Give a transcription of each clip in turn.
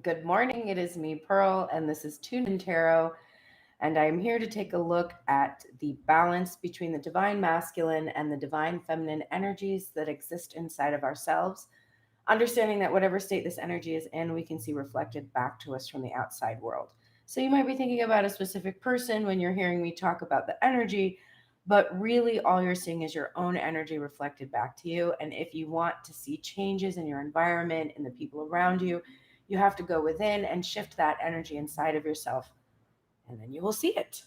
Good morning. It is me, Pearl, and this is Tuned in Tarot. And I am here to take a look at the balance between the divine masculine and the divine feminine energies that exist inside of ourselves. Understanding that whatever state this energy is in, we can see reflected back to us from the outside world. So you might be thinking about a specific person when you're hearing me talk about the energy, but really all you're seeing is your own energy reflected back to you. And if you want to see changes in your environment and the people around you, you have to go within and shift that energy inside of yourself, and then you will see it.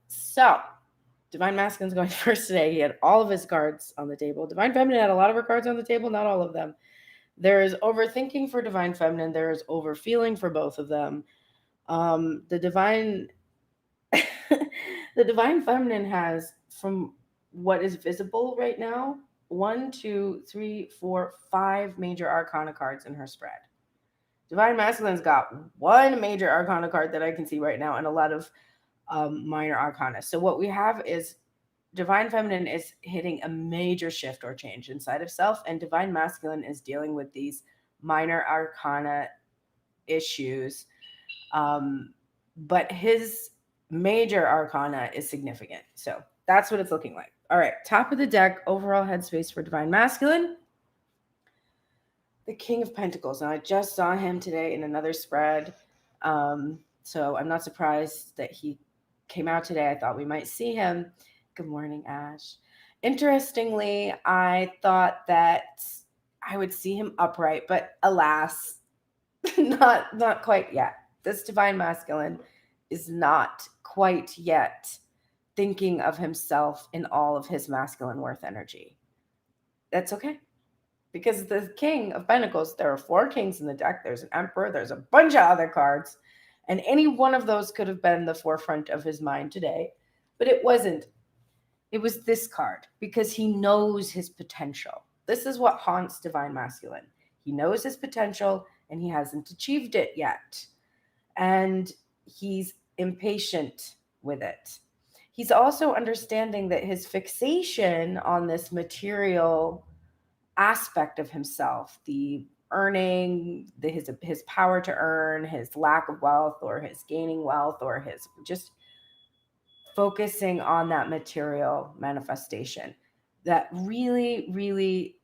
So, Divine Masculine's going first today. He had all of his cards on the table. Divine Feminine had a lot of her cards on the table, not all of them. There is overthinking for Divine Feminine. There is overfeeling for both of them. The divine, the Divine Feminine has, from what is visible right now, one, two, three, four, five major Arcana cards in her spread. Divine Masculine's got one major Arcana card that I can see right now, and a lot of minor Arcana. So what we have is Divine Feminine is hitting a major shift or change inside of self, and Divine Masculine is dealing with these minor Arcana issues. But his major Arcana is significant. So that's what it's looking like. All right, top of the deck, overall headspace for Divine Masculine. The King of Pentacles. Now, I just saw him today in another spread. So I'm not surprised that he came out today. I thought we might see him. Good morning, Ash. Interestingly, I thought that I would see him upright, but alas, not quite yet. This Divine Masculine is not quite yet thinking of himself in all of his masculine worth energy. That's okay. Because the King of Pentacles, there are four kings in the deck. There's an Emperor. There's a bunch of other cards. And any one of those could have been the forefront of his mind today. But it wasn't. It was this card because he knows his potential. This is what haunts Divine Masculine. He knows his potential and he hasn't achieved it yet. And he's impatient with it. He's also understanding that his fixation on this material aspect of himself, the earning, his power to earn, his lack of wealth, or his gaining wealth, or his just focusing on that material manifestation, that really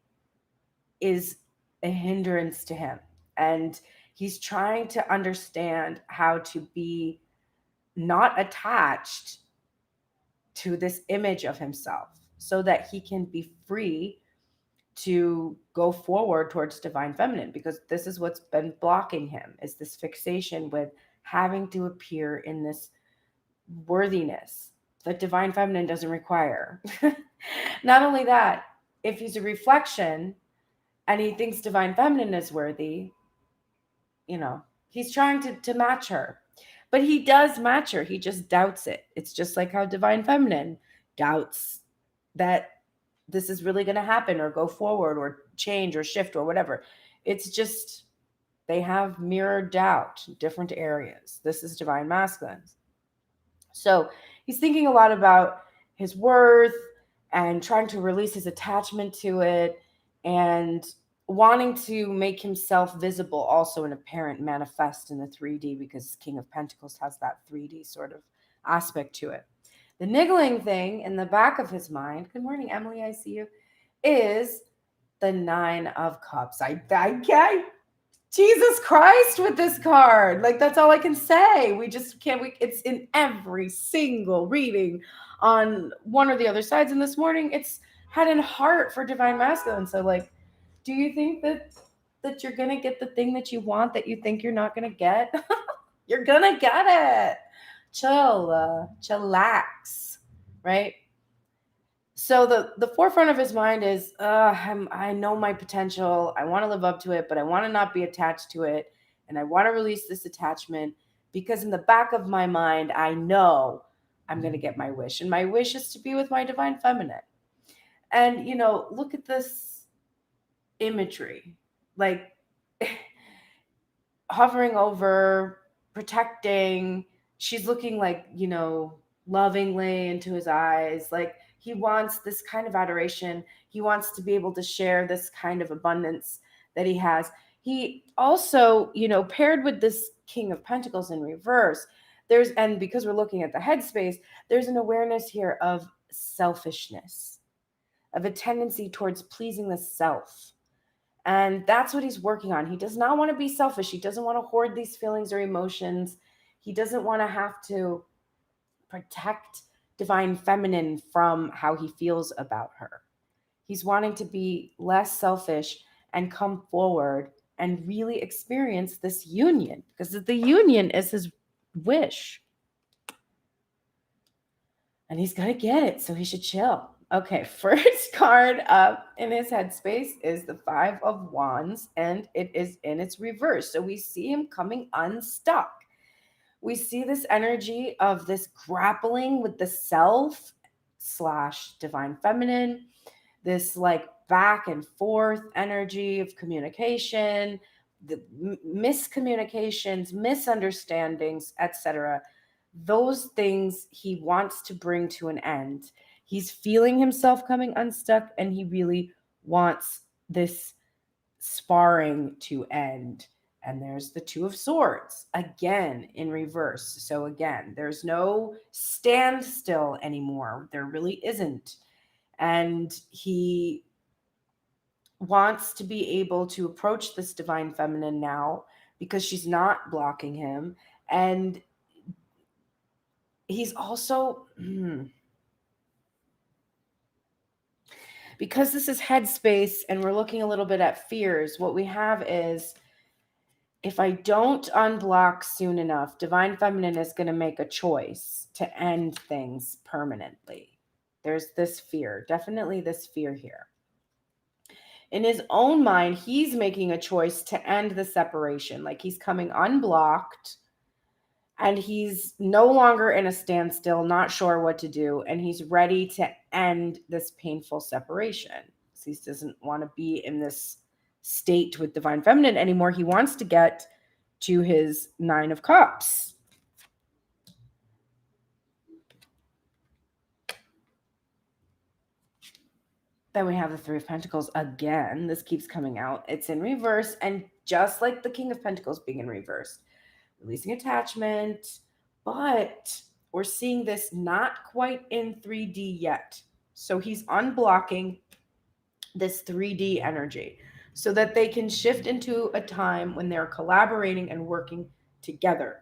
is a hindrance to him. And he's trying to understand how to be not attached to this image of himself so that he can be free to go forward towards Divine Feminine, because this is what's been blocking him, is this fixation with having to appear in this worthiness that Divine Feminine doesn't require. Not only that, if he's a reflection and he thinks Divine Feminine is worthy, he's trying to match her. But he does match her. He just doubts it. It's just like how Divine Feminine doubts that this is really going to happen or go forward or change or shift or whatever. It's just they have mirror doubt, different areas. This is Divine Masculine. So he's thinking a lot about his worth and trying to release his attachment to it and wanting to make himself visible also and apparent, manifest in the 3D, because King of Pentacles has that 3D sort of aspect to it. The niggling thing in the back of his mind, good morning, Emily, I see you, is the Nine of Cups. I can't, Jesus Christ, with this card. Like, that's all I can say. We just can't, it's in every single reading on one or the other sides. And this morning, it's head and heart for Divine Masculine. So, like, do you think that you're going to get the thing that you want that you think you're not going to get? You're going to get it. Chillax, right? So the forefront of his mind is, I know my potential. I want to live up to it, but I want to not be attached to it. And I want to release this attachment because in the back of my mind, I know I'm going to get my wish. And my wish is to be with my Divine Feminine. And, look at this imagery, like hovering over, protecting. She's looking like, lovingly into his eyes. Like, he wants this kind of adoration. He wants to be able to share this kind of abundance that he has. he also, paired with this King of Pentacles in reverse, and because we're looking at the headspace, there's an awareness here of selfishness, of a tendency towards pleasing the self. And that's what he's working on. He does not want to be selfish. He doesn't want to hoard these feelings or emotions. He doesn't want to have to protect divine feminine from how he feels about her. He's wanting to be less selfish and come forward and really experience this union, because the union is his wish. And he's going to get it, so he should chill. Okay, first card up in his headspace is the Five of Wands, and it is in its reverse. So we see him coming unstuck. We see this energy of this grappling with the self / divine feminine, this like back and forth energy of communication, the miscommunications, misunderstandings, etc. Those things he wants to bring to an end. He's feeling himself coming unstuck, and he really wants this sparring to end. And there's the Two of Swords again in reverse. So again, there's no standstill anymore. There really isn't. And he wants to be able to approach this divine feminine now because she's not blocking him. And he's also, because this is headspace and we're looking a little bit at fears, what we have is, if I don't unblock soon enough, divine feminine is going to make a choice to end things permanently. There's this fear, definitely this fear here. In his own mind, he's making a choice to end the separation. Like he's coming unblocked and he's no longer in a standstill, not sure what to do. And he's ready to end this painful separation. So he doesn't want to be in this state with divine feminine anymore. He wants to get to his Nine of Cups. Then we have the Three of Pentacles again. This keeps coming out. It's in reverse. And just like the King of Pentacles being in reverse, releasing attachment, but we're seeing this not quite in 3D yet. So he's unblocking this 3D energy so that they can shift into a time when they're collaborating and working together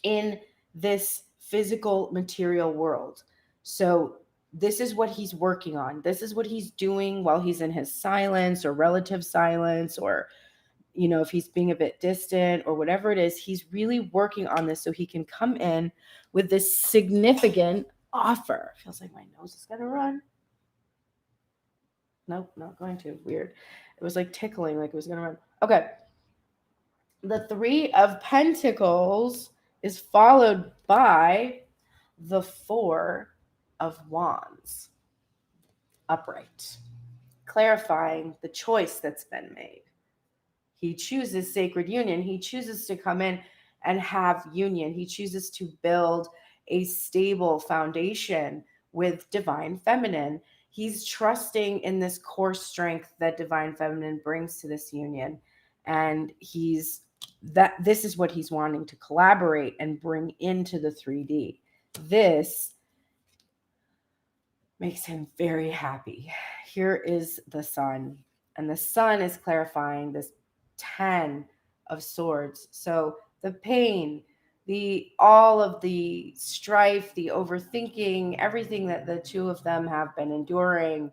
in this physical material world. So this is what he's working on. This is what he's doing while he's in his silence or relative silence, or, if he's being a bit distant or whatever it is, he's really working on this so he can come in with this significant offer. Feels like my nose is going to run. Nope, not going to. Weird. It was like tickling, like it was going to run. Okay. The Three of Pentacles is followed by the Four of Wands, upright, clarifying the choice that's been made. He chooses sacred union. He chooses to come in and have union. He chooses to build a stable foundation with divine feminine. He's trusting in this core strength that divine feminine brings to this union. And this is what he's wanting to collaborate and bring into the 3D. This makes him very happy. Here is the Sun, and the Sun is clarifying this 10 of Swords. So the pain, all of the strife, the overthinking, everything that the two of them have been enduring,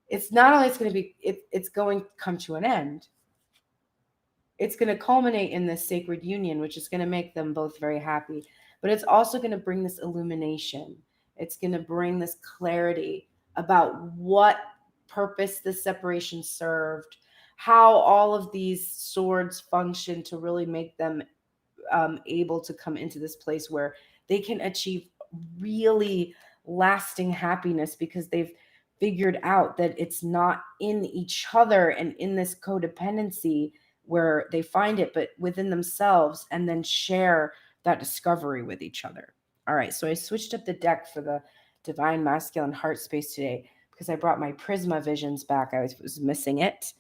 it's not only it's going to come to an end. It's going to culminate in this sacred union, which is going to make them both very happy. But it's also going to bring this illumination. It's going to bring this clarity about what purpose this separation served, how all of these swords function to really make them able to come into this place where they can achieve really lasting happiness, because they've figured out that it's not in each other and in this codependency where they find it, but within themselves, and then share that discovery with each other. All right, so I switched up the deck for the Divine Masculine Heart Space today because I brought my Prisma visions back. I was missing it.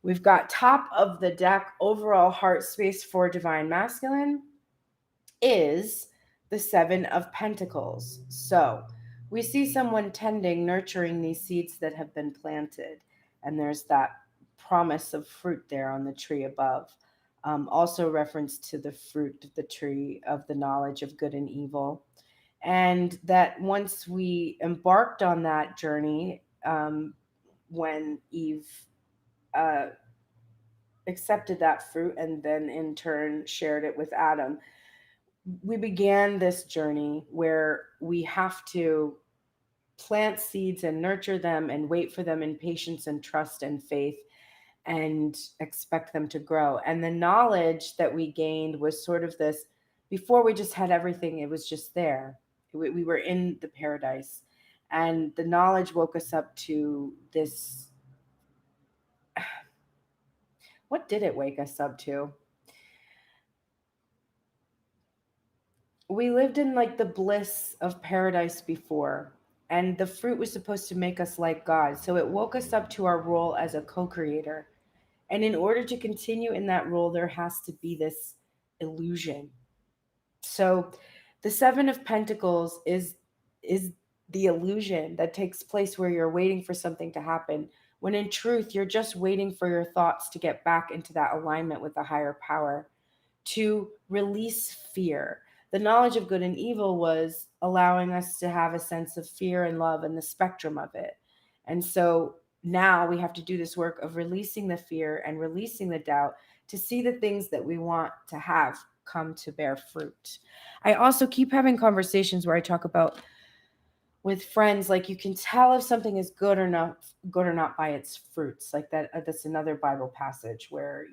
We've got top of the deck, overall heart space for divine masculine is the Seven of Pentacles. So we see someone tending, nurturing these seeds that have been planted. And there's that promise of fruit there on the tree above. Also reference to the fruit of the tree of the knowledge of good and evil. And that once we embarked on that journey, when Eve uh, accepted that fruit and then in turn shared it with Adam, we began this journey where we have to plant seeds and nurture them and wait for them in patience and trust and faith and expect them to grow. And the knowledge that we gained was sort of this: before we just had everything, it was just there. We were in the paradise. And the knowledge woke us up to this. What did it wake us up to? We lived in like the bliss of paradise before, and the fruit was supposed to make us like God. So it woke us up to our role as a co-creator. And in order to continue in that role, there has to be this illusion. So the Seven of Pentacles is the illusion that takes place where you're waiting for something to happen, when in truth you're just waiting for your thoughts to get back into that alignment with the higher power, to release fear. The knowledge of good and evil was allowing us to have a sense of fear and love and the spectrum of it. And so now we have to do this work of releasing the fear and releasing the doubt to see the things that we want to have come to bear fruit. I also keep having conversations where I talk about with friends, like, you can tell if something is good or not by its fruits. Like that, that's another Bible passage where,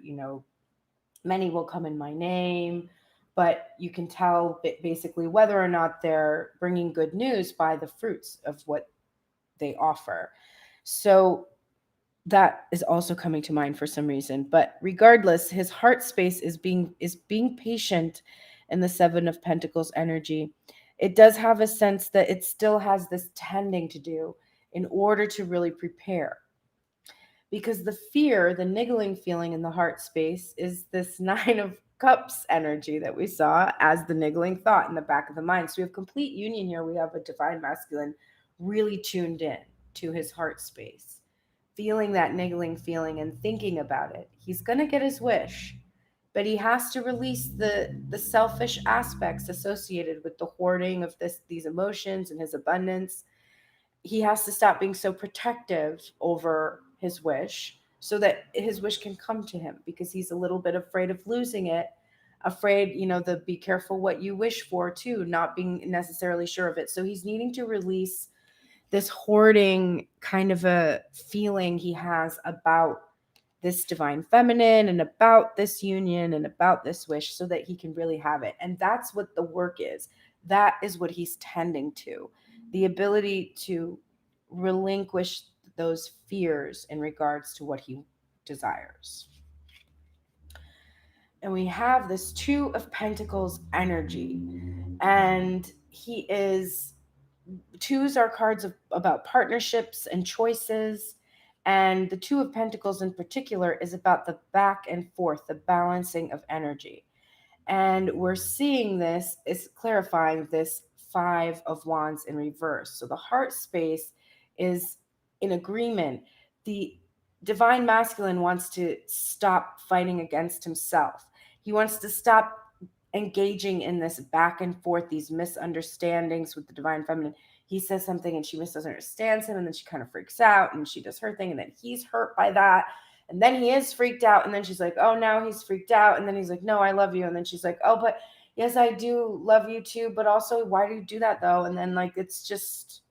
many will come in my name, but you can tell basically whether or not they're bringing good news by the fruits of what they offer. So that is also coming to mind for some reason. But regardless, his heart space is being patient in the Seven of Pentacles energy. It does have a sense that it still has this tending to do in order to really prepare. Because the fear, the niggling feeling in the heart space is this Nine of Cups energy that we saw as the niggling thought in the back of the mind. So we have complete union here. We have a divine masculine really tuned in to his heart space, feeling that niggling feeling and thinking about it. He's going to get his wish, but he has to release the selfish aspects associated with the hoarding of these emotions and his abundance. He has to stop being so protective over his wish so that his wish can come to him, because he's a little bit afraid of losing it, afraid, the be careful what you wish for too, not being necessarily sure of it. So he's needing to release this hoarding kind of a feeling he has about this divine feminine and about this union and about this wish, so that he can really have it. And that's what the work is. That is what he's tending to. The ability to relinquish those fears in regards to what he desires. And we have this Two of Pentacles energy. And twos are cards about partnerships and choices. And the Two of Pentacles in particular is about the back and forth, the balancing of energy. And we're seeing this, is clarifying this Five of Wands in reverse. So the heart space is in agreement. The divine masculine wants to stop fighting against himself. He wants to stop engaging in this back and forth, these misunderstandings with the divine feminine. He says something and she misunderstands him, and then she kind of freaks out and she does her thing, and then he's hurt by that. And then he is freaked out, and then she's like, oh, now he's freaked out. And then he's like, no, I love you. And then she's like, oh, but yes, I do love you too. But also, why do you do that though? And then it's just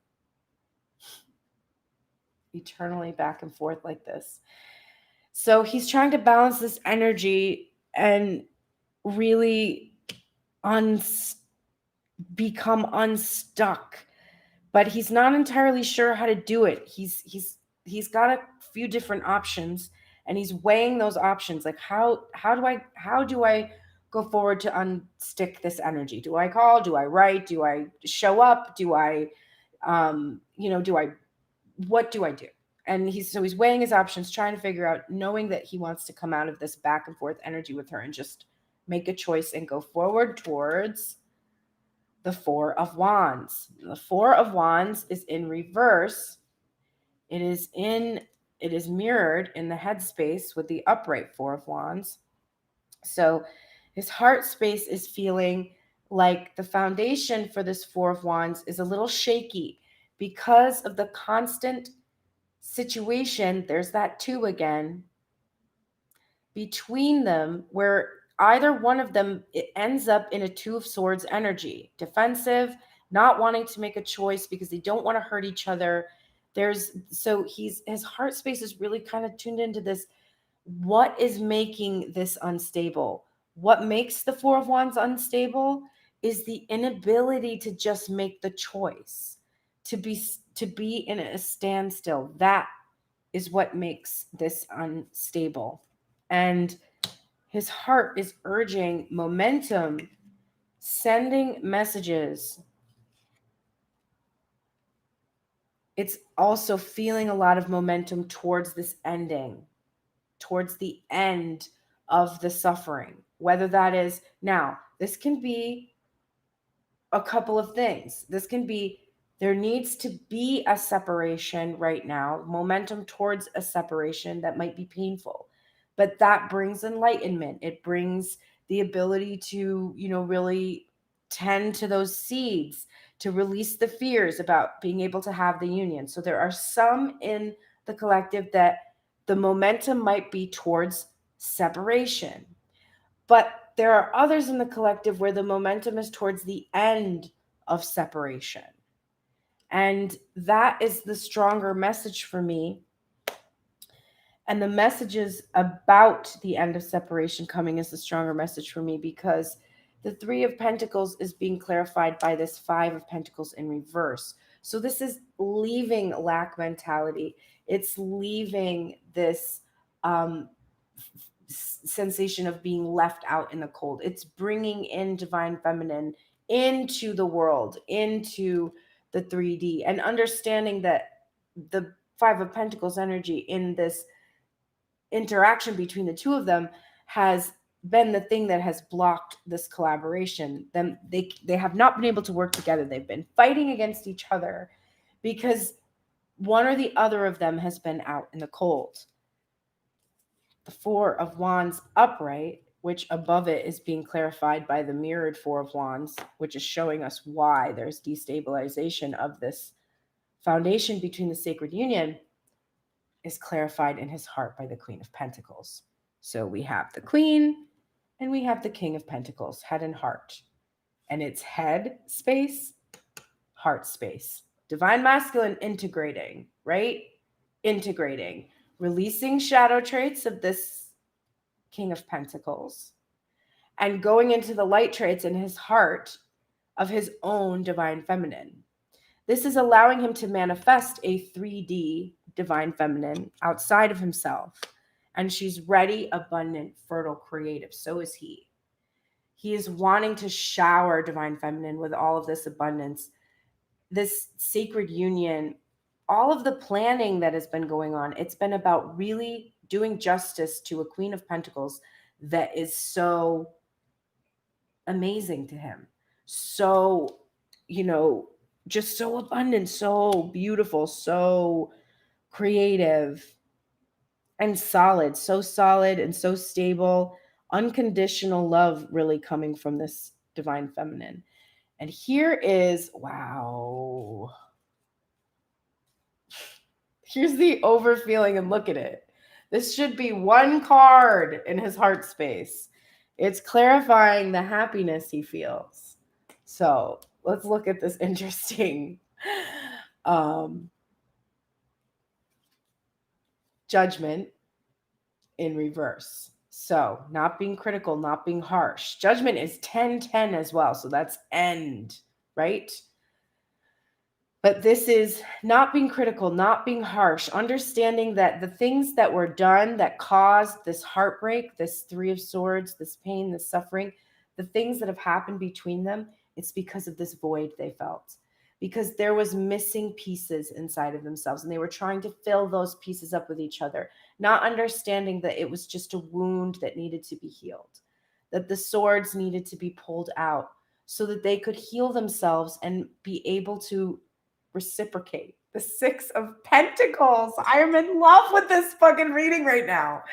eternally back and forth like this. So he's trying to balance this energy and really become unstuck, but he's not entirely sure how to do it. He's got a few different options, and he's weighing those options. Like, how do I go forward to unstick this energy? Do I call? Do I write? Do I show up? Do I what do I do? And he's weighing his options, trying to figure out, knowing that he wants to come out of this back and forth energy with her and just make a choice and go forward towards the Four of Wands. The Four of Wands is in reverse. It is mirrored in the headspace with the upright Four of Wands. So his heart space is feeling like the foundation for this Four of Wands is a little shaky because of the constant situation. There's that two again between them, where either one of them, it ends up in a Two of Swords energy, defensive, not wanting to make a choice because they don't want to hurt each other. His heart space is really kind of tuned into this. What is making this unstable? What makes the Four of Wands unstable is the inability to just make the choice, to be in a standstill. That is what makes this unstable. And his heart is urging momentum, sending messages. It's also feeling a lot of momentum towards this ending, towards the end of the suffering. Whether that is, now, this can be a couple of things. This can be, there needs to be a separation right now, momentum towards a separation that might be painful, but that brings enlightenment. It brings the ability to, really tend to those seeds, to release the fears about being able to have the union. So there are some in the collective that the momentum might be towards separation, but there are others in the collective where the momentum is towards the end of separation. And that is the stronger message for me. And the messages about the end of separation coming is the stronger message for me, because the Three of Pentacles is being clarified by this Five of Pentacles in reverse. So this is leaving lack mentality. It's leaving this sensation of being left out in the cold. It's bringing in divine feminine into the world, into the 3D, and understanding that the Five of Pentacles energy in this interaction between the two of them has been the thing that has blocked this collaboration. They have not been able to work together. They've been fighting against each other because one or the other of them has been out in the cold. The Four of Wands upright, which above it is being clarified by the mirrored Four of Wands, which is showing us why there's destabilization of this foundation between the sacred union, is clarified in his heart by the Queen of Pentacles. So we have the Queen and we have the King of Pentacles, head and heart. And it's head space, heart space. Divine masculine integrating, right? Integrating, releasing shadow traits of this King of Pentacles and going into the light traits in his heart of his own divine feminine. This is allowing him to manifest a 3D divine feminine outside of himself. And she's ready, abundant, fertile, creative. So is he. He is wanting to shower divine feminine with all of this abundance, this sacred union, all of the planning that has been going on. It's been about really doing justice to a Queen of Pentacles that is so amazing to him. So, just so abundant, so beautiful, so creative and solid, and so stable, unconditional love really coming from this divine feminine. And here is, wow. Here's the overfeeling, and look at it. This should be one card in his heart space. It's clarifying the happiness he feels. So let's look at this interesting Judgment in reverse. So not being critical, not being harsh. Judgment is 10-10 as well. So that's end, right? But this is not being critical, not being harsh, understanding that the things that were done that caused this heartbreak, this Three of Swords, this pain, this suffering, the things that have happened between them, it's because of this void they felt. because there was missing pieces inside of themselves, and they were trying to fill those pieces up with each other, not understanding that it was just a wound that needed to be healed, that the swords needed to be pulled out so that they could heal themselves and be able to reciprocate. The Six of Pentacles. I am in love with this fucking reading right now.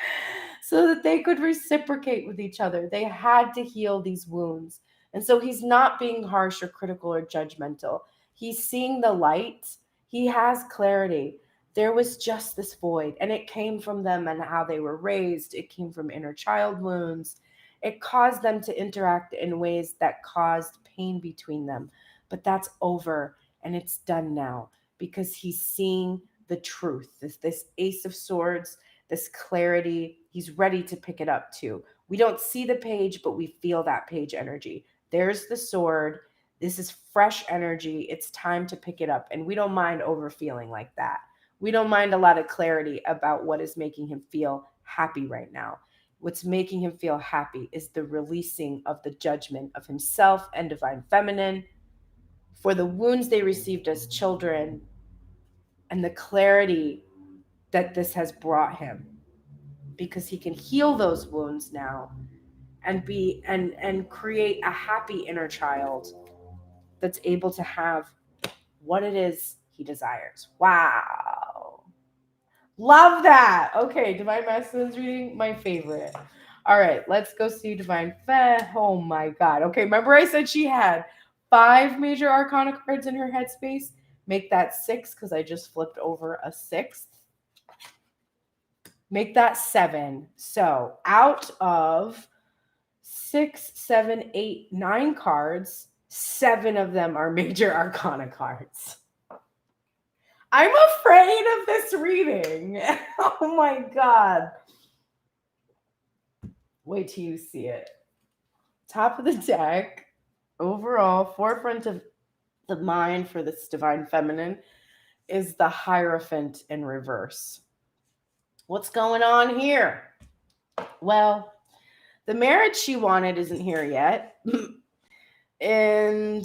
So that they could reciprocate with each other. They had to heal these wounds. And so he's not being harsh or critical or judgmental. He's seeing the light. He has clarity. There was just this void, and it came from them and how they were raised. It came from inner child wounds. It caused them to interact in ways that caused pain between them. But that's over, and it's done now because he's seeing the truth. This Ace of Swords, this clarity, he's ready to pick it up too. We don't see the page, but we feel that page energy. There's the sword. This is fresh energy. It's time to pick it up. And we don't mind over feeling like that. We don't mind a lot of clarity about what is making him feel happy right now. What's making him feel happy is the releasing of the judgment of himself and divine feminine for the wounds they received as children and the clarity that this has brought him, because he can heal those wounds now and be and create a happy inner child that's able to have what it is he desires. Wow. Love that. Okay, Divine Masculine's reading, my favorite. All right, let's go see Divine Fe. Oh my God. Okay, remember I said she had 5 major arcana cards in her headspace? Make that 6 because I just flipped over a 6th. Make that 7. So out of 6, 7, 8, 9 cards, 7 of them are major arcana cards. I'm afraid of this reading. Oh my God. Wait till you see it. Top of the deck, overall, forefront of the mind for this divine feminine is the Hierophant in reverse. What's going on here? Well, the marriage she wanted isn't here yet. And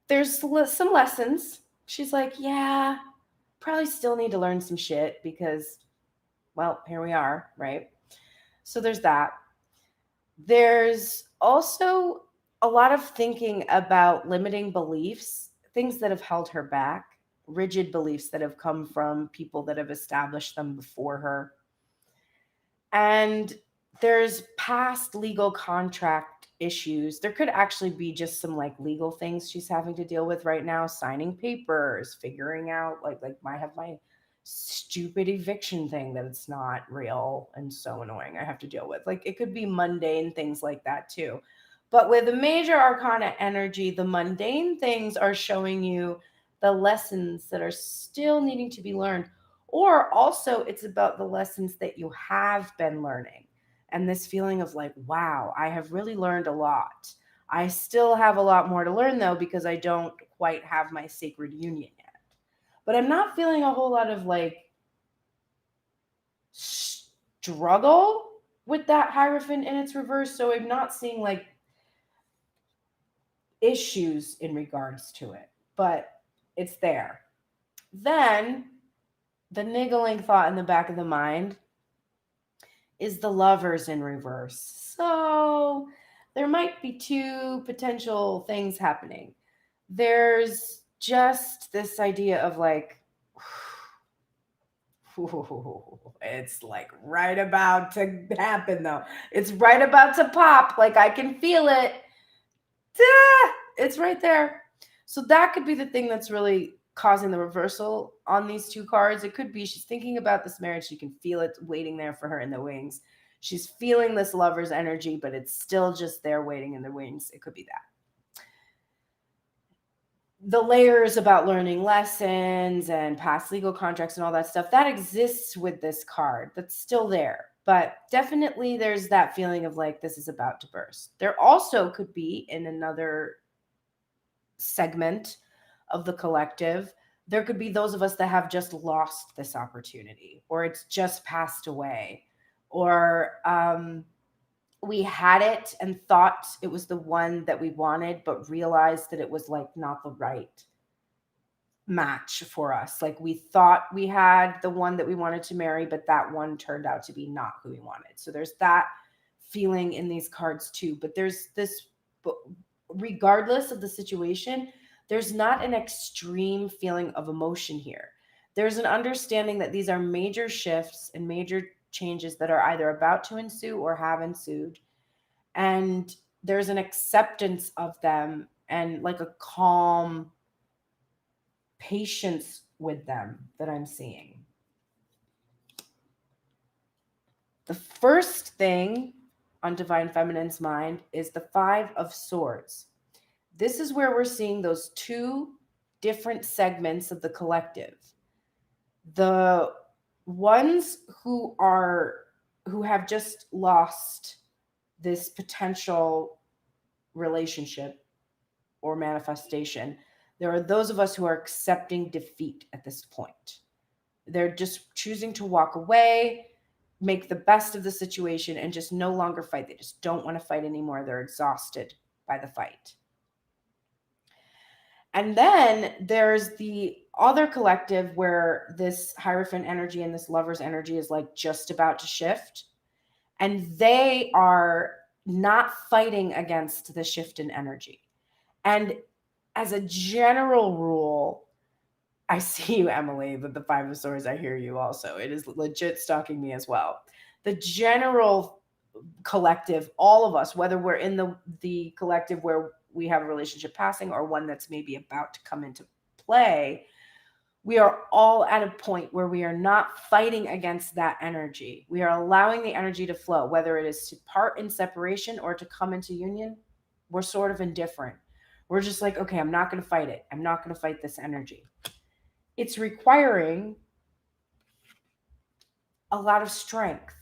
there's some lessons. She's like, yeah, probably still need to learn some shit because, well, here we are, right? So there's that. There's also a lot of thinking about limiting beliefs, things that have held her back, rigid beliefs that have come from people that have established them before her. And there's past legal contract issues. There could actually be just some like legal things she's having to deal with right now, signing papers, figuring out like I have my stupid eviction thing that it's not real and so annoying I have to deal with. Like it could be mundane things like that too. But with the major arcana energy, the mundane things are showing you the lessons that are still needing to be learned. Or also it's about the lessons that you have been learning. And this feeling of like, wow, I have really learned a lot. I still have a lot more to learn though, because I don't quite have my sacred union yet. But I'm not feeling a whole lot of like struggle with that Hierophant in its reverse. So I'm not seeing like issues in regards to it, but it's there. Then the niggling thought in the back of the mind is the Lovers in reverse. So there might be 2 potential things happening. There's just this idea of like, it's like right about to happen though. It's right about to pop. Like I can feel it. It's right there. So that could be the thing that's really causing the reversal on these 2 cards. It could be she's thinking about this marriage. She can feel it waiting there for her in the wings. She's feeling this lover's energy, but it's still just there waiting in the wings. It could be that. The layers about learning lessons and past legal contracts and all that stuff, that exists with this card. That's still there. But definitely there's that feeling of like this is about to burst. There also could be in another segment of the collective, there could be those of us that have just lost this opportunity, or it's just passed away, or we had it and thought it was the one that we wanted, but realized that it was like not the right match for us. Like we thought we had the one that we wanted to marry, but that one turned out to be not who we wanted. So there's that feeling in these cards too. But there's this, regardless of the situation, there's not an extreme feeling of emotion here. There's an understanding that these are major shifts and major changes that are either about to ensue or have ensued. And there's an acceptance of them and like a calm patience with them that I'm seeing. The first thing on Divine Feminine's mind is the Five of Swords. This is where we're seeing those two different segments of the collective. The ones who have just lost this potential relationship or manifestation. There are those of us who are accepting defeat at this point. They're just choosing to walk away, make the best of the situation, and just no longer fight. They just don't want to fight anymore. They're exhausted by the fight. And then there's the other collective where this Hierophant energy and this Lover's energy is like just about to shift. And they are not fighting against the shift in energy. And as a general rule, I see you, Emily, with the Five of Swords. I hear you also. It is legit stalking me as well. The general collective, all of us, whether we're in the collective where we have a relationship passing or one that's maybe about to come into play, we are all at a point where we are not fighting against that energy. We are allowing the energy to flow, whether it is to part in separation or to come into union. We're sort of indifferent. We're just like, okay, I'm not going to fight it. I'm not going to fight this energy. It's requiring a lot of strength.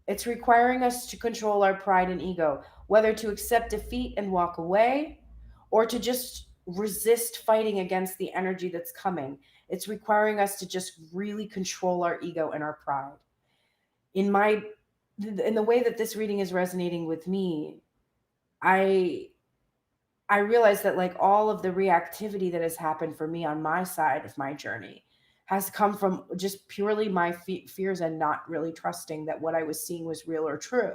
It's requiring us to control our pride and ego, whether to accept defeat and walk away or to just resist fighting against the energy that's coming. It's requiring us to just really control our ego and our pride. In the way that this reading is resonating with me, I realize that like all of the reactivity that has happened for me on my side of my journey has come from just purely my fears and not really trusting that what I was seeing was real or true.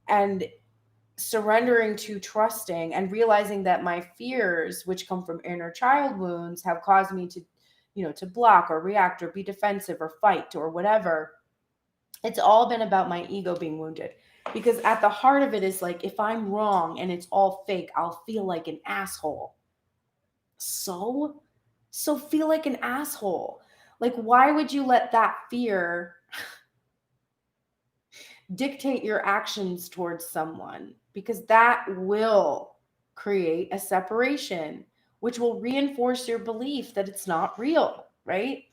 And surrendering to trusting and realizing that my fears, which come from inner child wounds, have caused me to, to block or react or be defensive or fight or whatever. It's all been about my ego being wounded. Because at the heart of it is like, if I'm wrong and it's all fake, I'll feel like an asshole. So feel like an asshole. Like, why would you let that fear dictate your actions towards someone? Because that will create a separation, which will reinforce your belief that it's not real, right?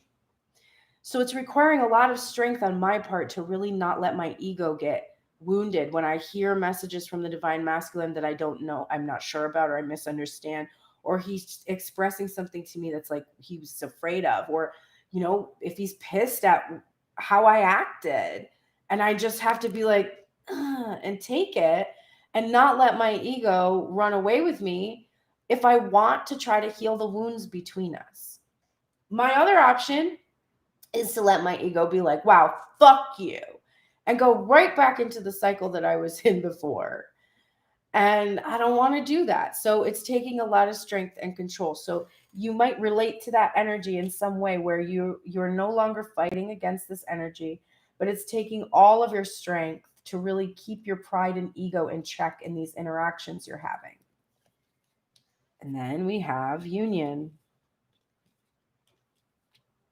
So it's requiring a lot of strength on my part to really not let my ego get wounded when I hear messages from the Divine Masculine that I don't know, I'm not sure about, or I misunderstand, or he's expressing something to me that's like he was afraid of, or, if he's pissed at how I acted, and I just have to be like, and take it and not let my ego run away with me if I want to try to heal the wounds between us. My other option is to let my ego be like, wow, fuck you, and go right back into the cycle that I was in before. And I don't want to do that. So it's taking a lot of strength and control. So you might relate to that energy in some way where you're no longer fighting against this energy, but it's taking all of your strength to really keep your pride and ego in check in these interactions you're having. And then we have union,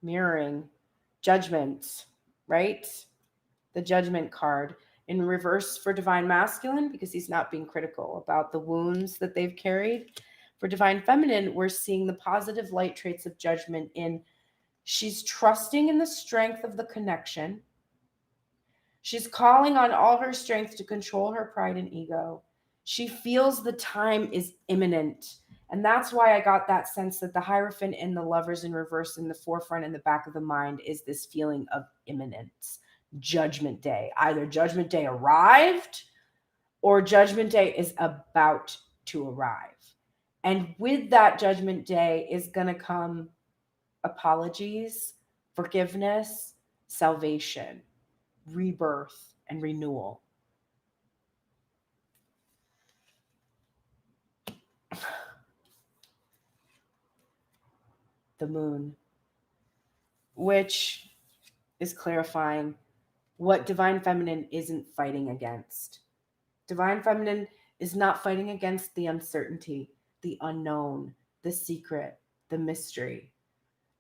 mirroring, judgment, right? The Judgment card in reverse for Divine Masculine, because he's not being critical about the wounds that they've carried. For Divine Feminine, we're seeing the positive light traits of judgment in she's trusting in the strength of the connection. She's calling on all her strength to control her pride and ego. She feels the time is imminent. And that's why I got that sense that the Hierophant and the Lovers in reverse in the forefront and the back of the mind is this feeling of imminence. Judgment Day. Either Judgment Day arrived or Judgment Day is about to arrive. And with that judgment day is going to come apologies, forgiveness, salvation, rebirth, and renewal. The moon, which is clarifying what divine feminine isn't fighting against. Divine feminine is not fighting against the uncertainty, the unknown, the secret, the mystery.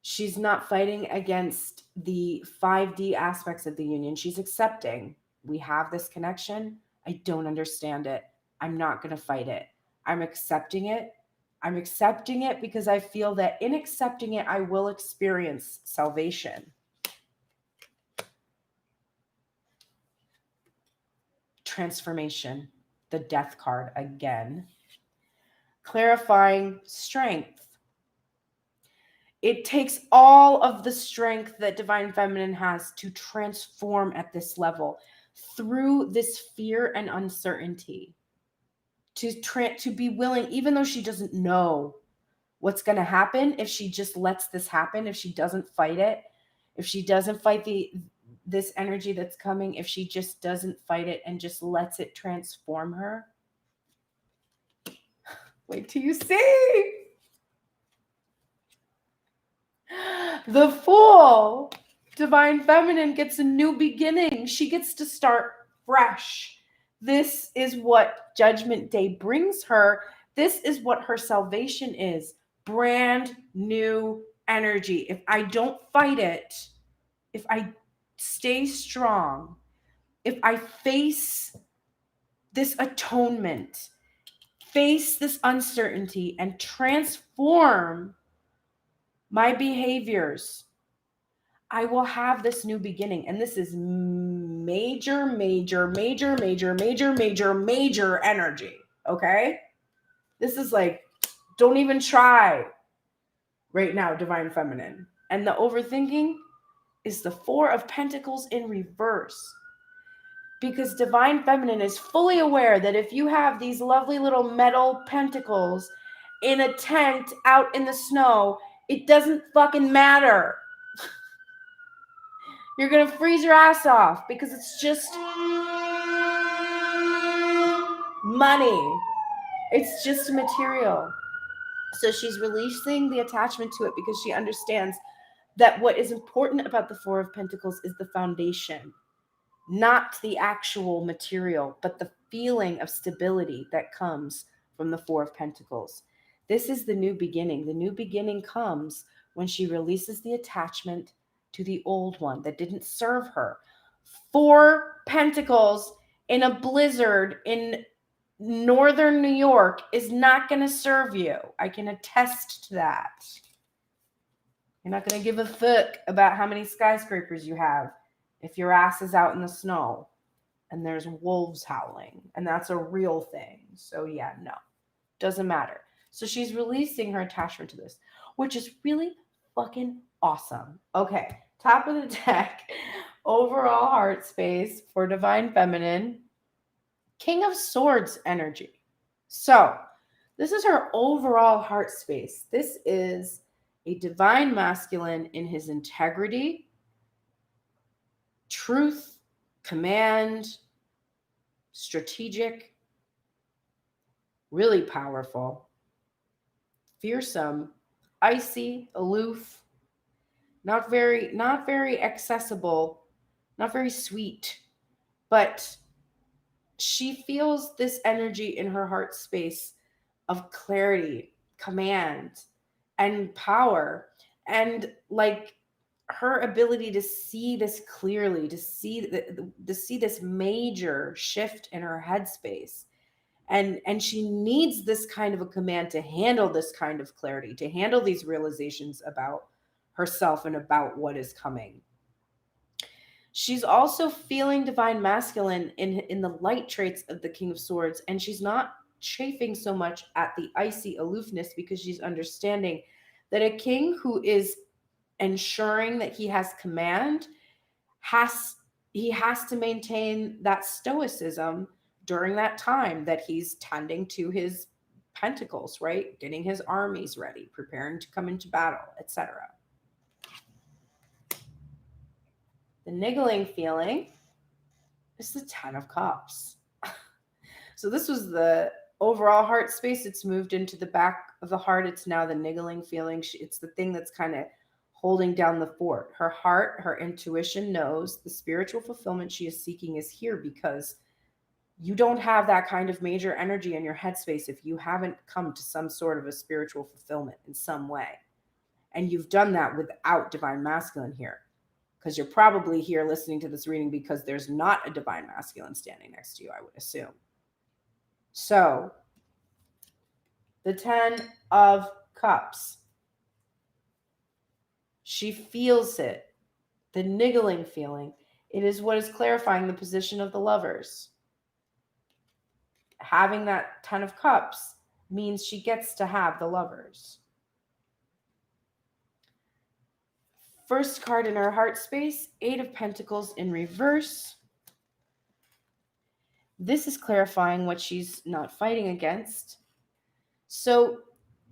She's not fighting against the 5D aspects of the union. She's accepting. We have this connection. I don't understand it. I'm not going to fight it. I'm accepting it. I'm accepting it because I feel that in accepting it, I will experience salvation. Transformation, the death card again. Clarifying strength. It takes all of the strength that divine feminine has to transform at this level through this fear and uncertainty. To be willing, even though she doesn't know what's going to happen, if she just lets this happen, if she doesn't fight it, if she doesn't fight this energy that's coming, if she just doesn't fight it and just lets it transform her. Wait till you see. The Fool. Divine feminine gets a new beginning. She gets to start fresh. This is what Judgment Day brings her. This is what her salvation is. Brand new energy. If I don't fight it, if I stay strong, if I face this atonement, face this uncertainty, and transform my behaviors, I will have this new beginning. And this is major, major, major, major, major, major, major energy. Okay? This is like, don't even try right now, divine feminine. And the overthinking is the Four of Pentacles in reverse. Because divine feminine is fully aware that if you have these lovely little metal pentacles in a tent out in the snow, it doesn't fucking matter. You're going to freeze your ass off because it's just money. It's just material. So she's releasing the attachment to it because she understands that what is important about the Four of Pentacles is the foundation, not the actual material, but the feeling of stability that comes from the Four of Pentacles. This is the new beginning. The new beginning comes when she releases the attachment to the old one that didn't serve her. 4 pentacles in a blizzard in northern New York is not going to serve you. I can attest to that. You're not going to give a fuck about how many skyscrapers you have if your ass is out in the snow and there's wolves howling, and that's a real thing. So yeah, no, doesn't matter. So she's releasing her attachment to this, which is really fucking awesome. Okay, top of the deck, overall heart space for divine feminine, King of Swords energy. So this is her overall heart space. This is a divine masculine in his integrity, truth, command, strategic, really powerful, fearsome, icy, aloof, not very accessible, not very sweet, but she feels this energy in her heart space of clarity, command, and power, and like her ability to see this clearly, to see this major shift in her headspace. And she needs this kind of a command to handle this kind of clarity, to handle these realizations about herself and about what is coming. She's also feeling divine masculine in the light traits of the King of Swords, and she's not chafing so much at the icy aloofness because she's understanding that a king who is ensuring that he has command has to maintain that stoicism during that time that he's tending to his Pentacles, right? Getting his armies ready, preparing to come into battle, etc. The niggling feeling is the Ten of Cups. So this was the overall heart space. It's moved into the back of the heart. It's now the niggling feeling. It's the thing that's kind of holding down the fort. Her heart, her intuition knows the spiritual fulfillment she is seeking is here, because you don't have that kind of major energy in your headspace if you haven't come to some sort of a spiritual fulfillment in some way. And you've done that without divine masculine here, because you're probably here listening to this reading because there's not a divine masculine standing next to you, I would assume. So, the Ten of Cups. She feels it, the niggling feeling. It is what is clarifying the position of the lovers. Having that Ten of Cups means she gets to have the lovers. First card in her heart space, Eight of Pentacles in reverse. This is clarifying what she's not fighting against. So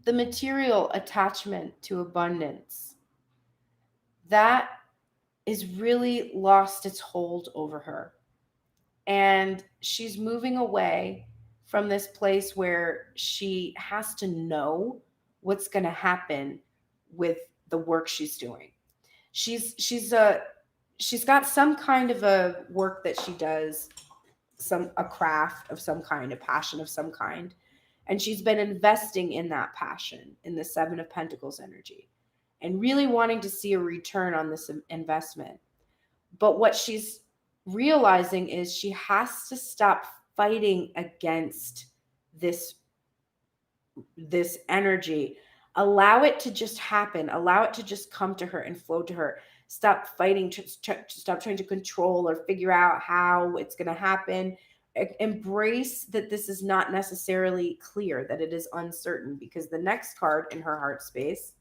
the material attachment to abundance, that is really lost its hold over her. And she's moving away from this place where she has to know what's going to happen with the work she's doing. She's got some kind of a work that she does, a craft of some kind, a passion of some kind. And she's been investing in that passion, in the Seven of Pentacles energy, and really wanting to see a return on this investment. But what she's realizing is she has to stop fighting against this energy. Allow it to just happen. Allow it to just come to her and flow to her. Stop fighting, stop trying to control or figure out how it's going to happen. Embrace that this is not necessarily clear, that it is uncertain, because the next card in her heart space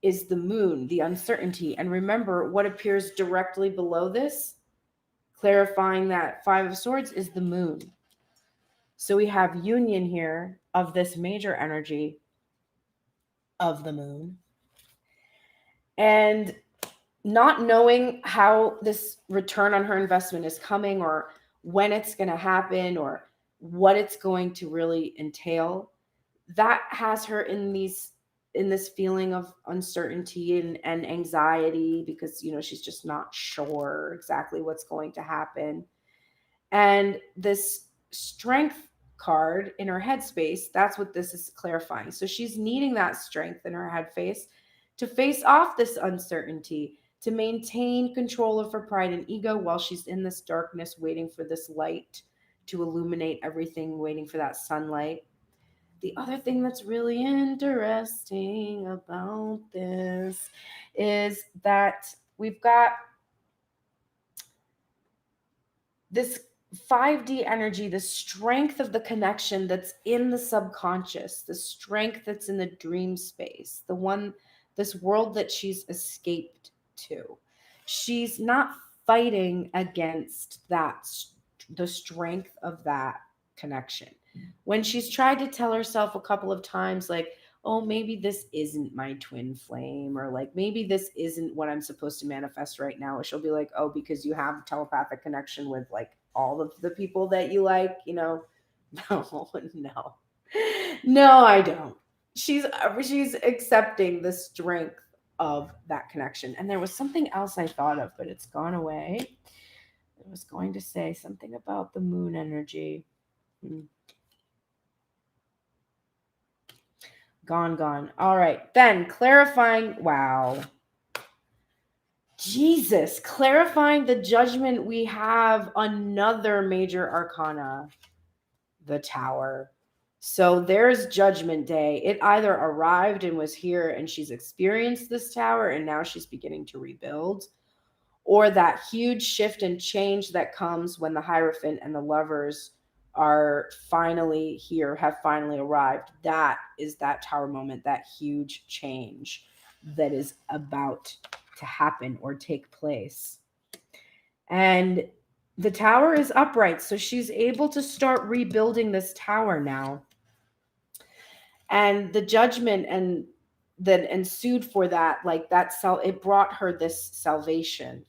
is the Moon, the uncertainty. And remember, what appears directly below this, clarifying that Five of Swords, is the Moon. So we have union here of this major energy of the Moon, and not knowing how this return on her investment is coming, or when it's going to happen, or what it's going to really entail. That has her in this feeling of uncertainty and anxiety, because she's just not sure exactly what's going to happen. And this Strength card in her headspace, that's what this is clarifying. So she's needing that strength in her headspace to face off this uncertainty, to maintain control of her pride and ego while she's in this darkness, waiting for this light to illuminate everything, waiting for that sunlight. The other thing that's really interesting about this is that we've got this 5D energy, the strength of the connection that's in the subconscious, the strength that's in the dream space, this world that she's escaped to. She's not fighting against the strength of that connection. When she's tried to tell herself a couple of times, like, oh, maybe this isn't my twin flame, or like, maybe this isn't what I'm supposed to manifest right now, she'll be like, oh, because you have a telepathic connection with like all of the people that you like, no, I don't. She's accepting the strength of that connection. And there was something else I thought of, but it's gone away. I was going to say something about the Moon energy. Gone. All right. Then clarifying. Wow. Jesus. Clarifying the Judgment, we have another major arcana, the Tower. So there's Judgment Day. It either arrived and was here and she's experienced this Tower and now she's beginning to rebuild, or that huge shift and change that comes when the Hierophant and the lovers are finally here, have finally arrived. That is that Tower moment, that huge change that is about to happen or take place. And the Tower is upright, so she's able to start rebuilding this Tower now. And the judgment and that ensued for that, like that it brought her this salvation.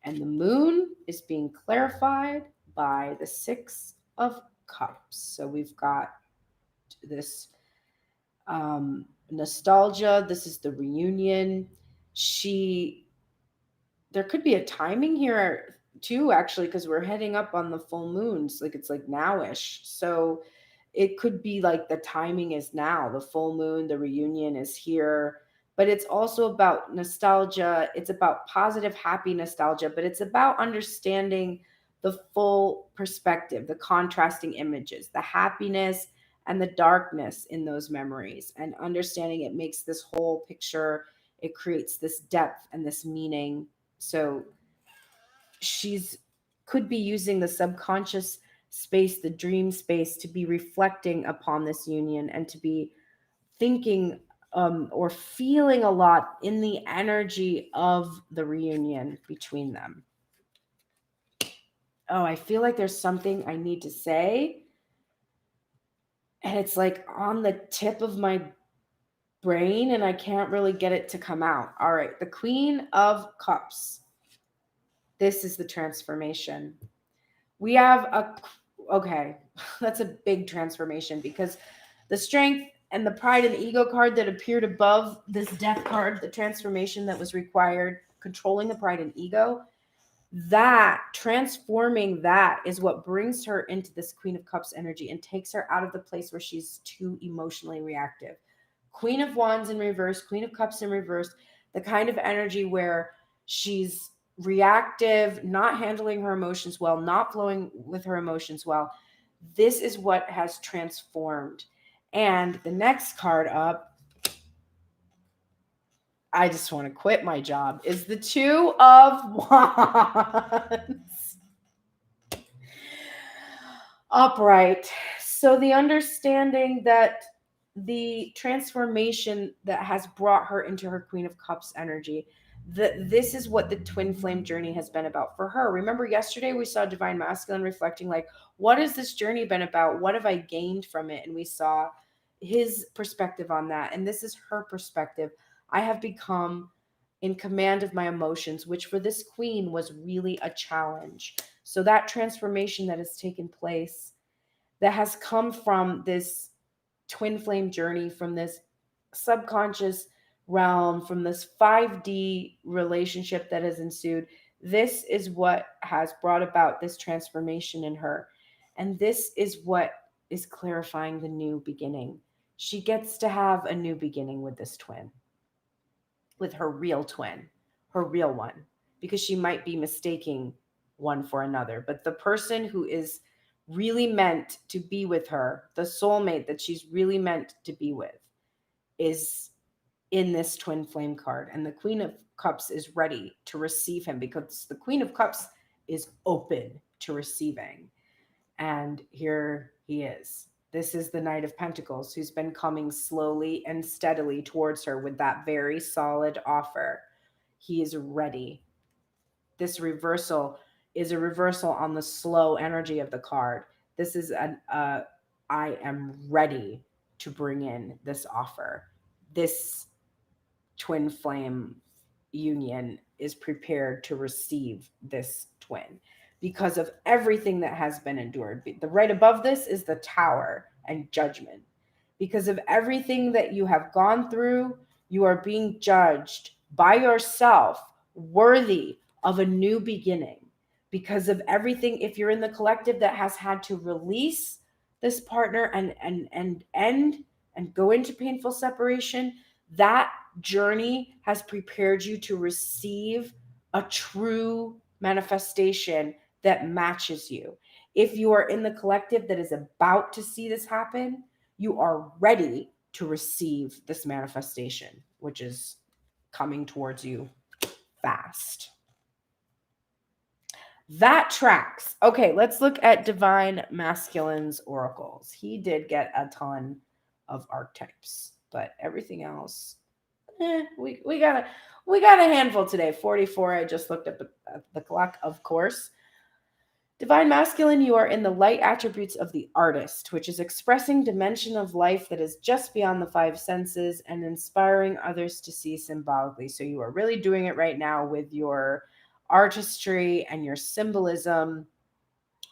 And the moon is being clarified by the 6 of Cups. So we've got this nostalgia. This is the reunion. There could be a timing here too, actually, because we're heading up on the full moons. Like it's like nowish. So it could be like the timing is now. The full moon, the reunion is here. But it's also about nostalgia. It's about positive, happy nostalgia, but it's about understanding the full perspective, the contrasting images, the happiness and the darkness in those memories, and understanding it makes this whole picture. It creates this depth and this meaning. So she's could be using the subconscious space, the dream space, to be reflecting upon this union and to be thinking or feeling a lot in the energy of the reunion between them. Oh, I feel like there's something I need to say, and it's like on the tip of my brain and I can't really get it to come out. All right, the Queen of Cups. This is the transformation. We have okay, that's a big transformation, because the strength and the pride and ego card that appeared above this death card, the transformation that was required, controlling the pride and ego, that transforming that is what brings her into this Queen of Cups energy and takes her out of the place where she's too emotionally reactive. Queen of Wands in reverse, Queen of Cups in reverse, the kind of energy where she's reactive, not handling her emotions well, not flowing with her emotions well. This is what has transformed. And the next card up, I just want to quit my job, is the Two of Wands. Upright. So the understanding that the transformation that has brought her into her Queen of Cups energy, that this is what the twin flame journey has been about for her. Remember yesterday we saw Divine Masculine reflecting like, what has this journey been about? What have I gained from it? And we saw his perspective on that. And this is her perspective. I have become in command of my emotions, which for this queen was really a challenge. So that transformation that has taken place, that has come from this twin flame journey, from this subconscious realm, from this 5D relationship that has ensued, this is what has brought about this transformation in her. And this is what is clarifying the new beginning. She gets to have a new beginning with this twin, with her real twin, her real one, because she might be mistaking one for another. But the person who is really meant to be with her, the soulmate that she's really meant to be with, is in this twin flame card. And the Queen of Cups is ready to receive him, because the Queen of Cups is open to receiving. And here he is. This is the Knight of Pentacles, who's been coming slowly and steadily towards her with that very solid offer. He is ready. This reversal is a reversal on the slow energy of the card. This is I am ready to bring in this offer. This twin flame union is prepared to receive this twin, because of everything that has been endured. The right above this is the Tower and judgment. Because of everything that you have gone through, you are being judged by yourself worthy of a new beginning. Because of everything, if you're in the collective that has had to release this partner and end and go into painful separation, that journey has prepared you to receive a true manifestation that matches you. If you are in the collective that is about to see this happen, you are ready to receive this manifestation, which is coming towards you fast. That tracks. Okay, let's look at Divine Masculine's oracles. He did get a ton of archetypes, but everything else, we got a handful today. 44. I just looked at the clock, of course. Divine masculine, you are in the light attributes of the artist, which is expressing dimension of life that is just beyond the five senses and inspiring others to see symbolically. So you are really doing it right now with your artistry and your symbolism.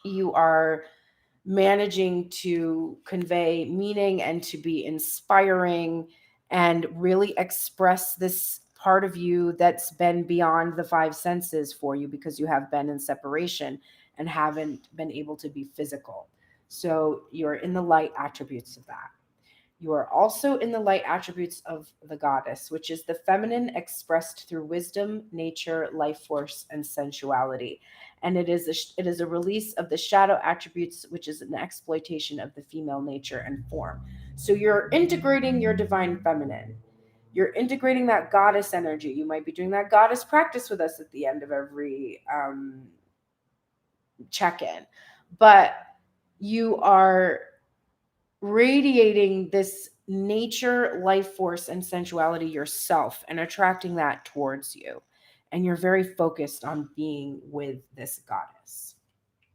You are managing to convey meaning and to be inspiring and really express this part of you that's been beyond the five senses for you, because you have been in separation and haven't been able to be physical. So you're in the light attributes of that. You are also in the light attributes of the goddess, which is the feminine expressed through wisdom, nature, life force, and sensuality. And it is a release of the shadow attributes, which is an exploitation of the female nature and form. So you're integrating your divine feminine. You're integrating that goddess energy. You might be doing that goddess practice with us at the end of every check-in, but you are radiating this nature, life force, and sensuality yourself and attracting that towards you. And you're very focused on being with this goddess.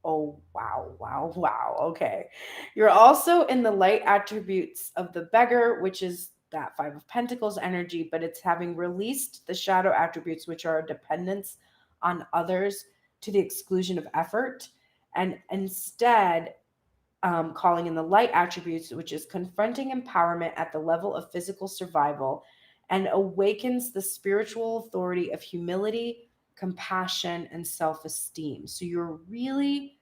Oh, wow, wow, wow. Okay. You're also in the light attributes of the beggar, which is that Five of Pentacles energy, but it's having released the shadow attributes, which are dependence on others to the exclusion of effort, and instead calling in the light attributes, which is confronting empowerment at the level of physical survival and awakens the spiritual authority of humility, compassion, and self-esteem. So you're really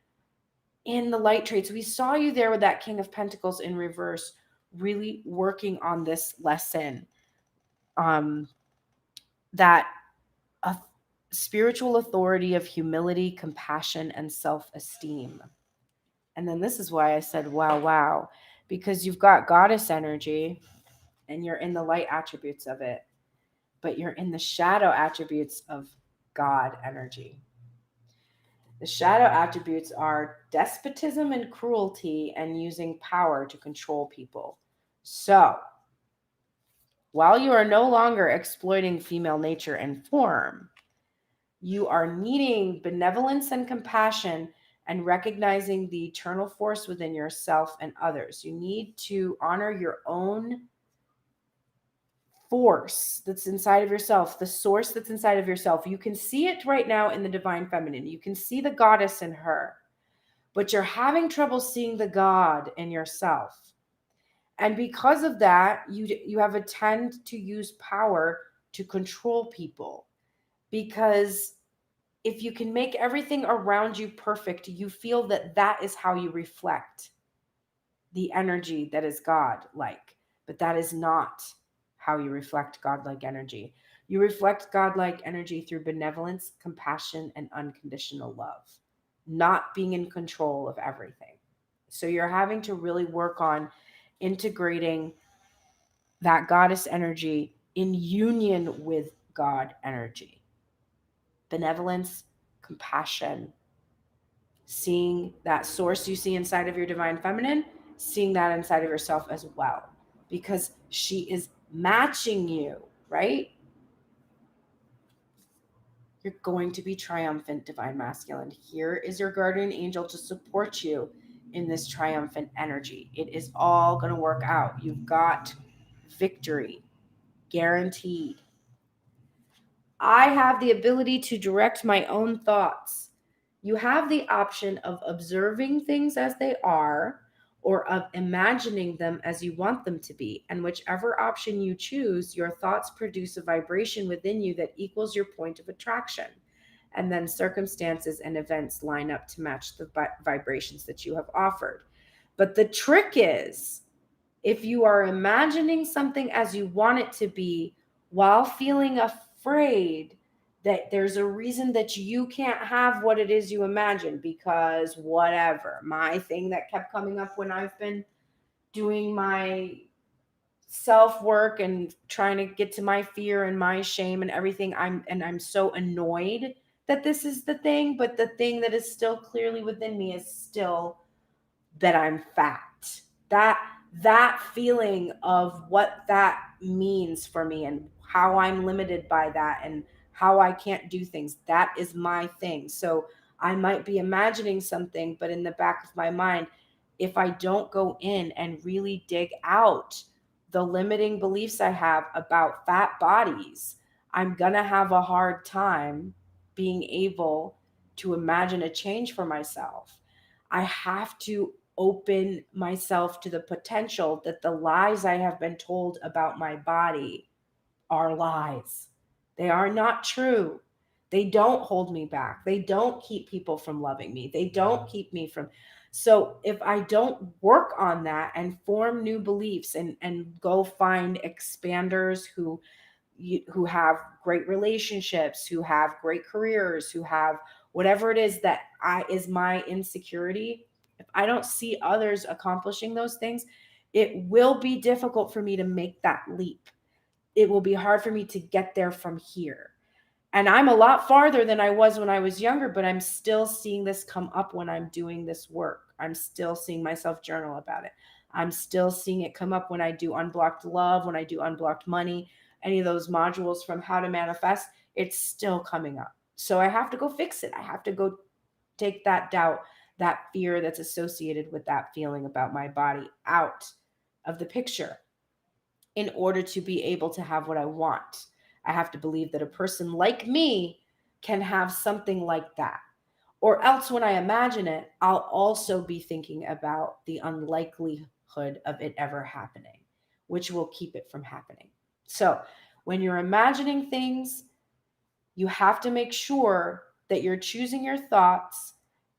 in the light traits. We saw you there with that King of Pentacles in reverse, really working on this lesson, that a spiritual authority of humility, compassion, and self-esteem. And then this is why I said, wow, wow, because you've got goddess energy and you're in the light attributes of it, but you're in the shadow attributes of God energy. The shadow attributes are despotism and cruelty and using power to control people. So, while you are no longer exploiting female nature and form, you are needing benevolence and compassion and recognizing the eternal force within yourself and others. You need to honor your own force that's inside of yourself, the source that's inside of yourself. You can see it right now in the divine feminine. You can see the goddess in her, but you're having trouble seeing the God in yourself. And because of that, you have a tend to use power to control people, because if you can make everything around you perfect, you feel that that is how you reflect the energy that is God-like. But that is not how you reflect God-like energy. You reflect God-like energy through benevolence, compassion, and unconditional love, not being in control of everything. So you're having to really work on integrating that goddess energy in union with God energy. Benevolence, compassion, seeing that source you see inside of your divine feminine, seeing that inside of yourself as well, because she is matching you, right? You're going to be triumphant, divine masculine. Here is your guardian angel to support you in this triumphant energy. It is all going to work out. You've got victory, guaranteed. I have the ability to direct my own thoughts. You have the option of observing things as they are or of imagining them as you want them to be. And whichever option you choose, your thoughts produce a vibration within you that equals your point of attraction. And then circumstances and events line up to match the vibrations that you have offered. But the trick is, if you are imagining something as you want it to be while feeling afraid that there's a reason that you can't have what it is you imagine, because whatever, my thing that kept coming up when I've been doing my self-work and trying to get to my fear and my shame and everything, I'm so annoyed that this is the thing, but the thing that is still clearly within me is still that I'm fat. That feeling of what that means for me and how I'm limited by that and how I can't do things, that is my thing. So I might be imagining something, but in the back of my mind, if I don't go in and really dig out the limiting beliefs I have about fat bodies, I'm going to have a hard time being able to imagine a change for myself. I have to open myself to the potential that the lies I have been told about my body are lies. They are not true. They don't hold me back. They don't keep people from loving me. They don't keep me from. So if I don't work on that and form new beliefs and go find expanders who have great relationships, who have great careers, who have whatever it is that is my insecurity, if I don't see others accomplishing those things, it will be difficult for me to make that leap. It will be hard for me to get there from here. And I'm a lot farther than I was when I was younger, but I'm still seeing this come up when I'm doing this work. I'm still seeing myself journal about it. I'm still seeing it come up when I do unblocked love, when I do unblocked money, any of those modules from how to manifest, it's still coming up. So I have to go fix it. I have to go take that doubt, that fear that's associated with that feeling about my body out of the picture in order to be able to have what I want. I have to believe that a person like me can have something like that. Or else, when I imagine it, I'll also be thinking about the unlikelihood of it ever happening, which will keep it from happening. So, when you're imagining things, you have to make sure that you're choosing your thoughts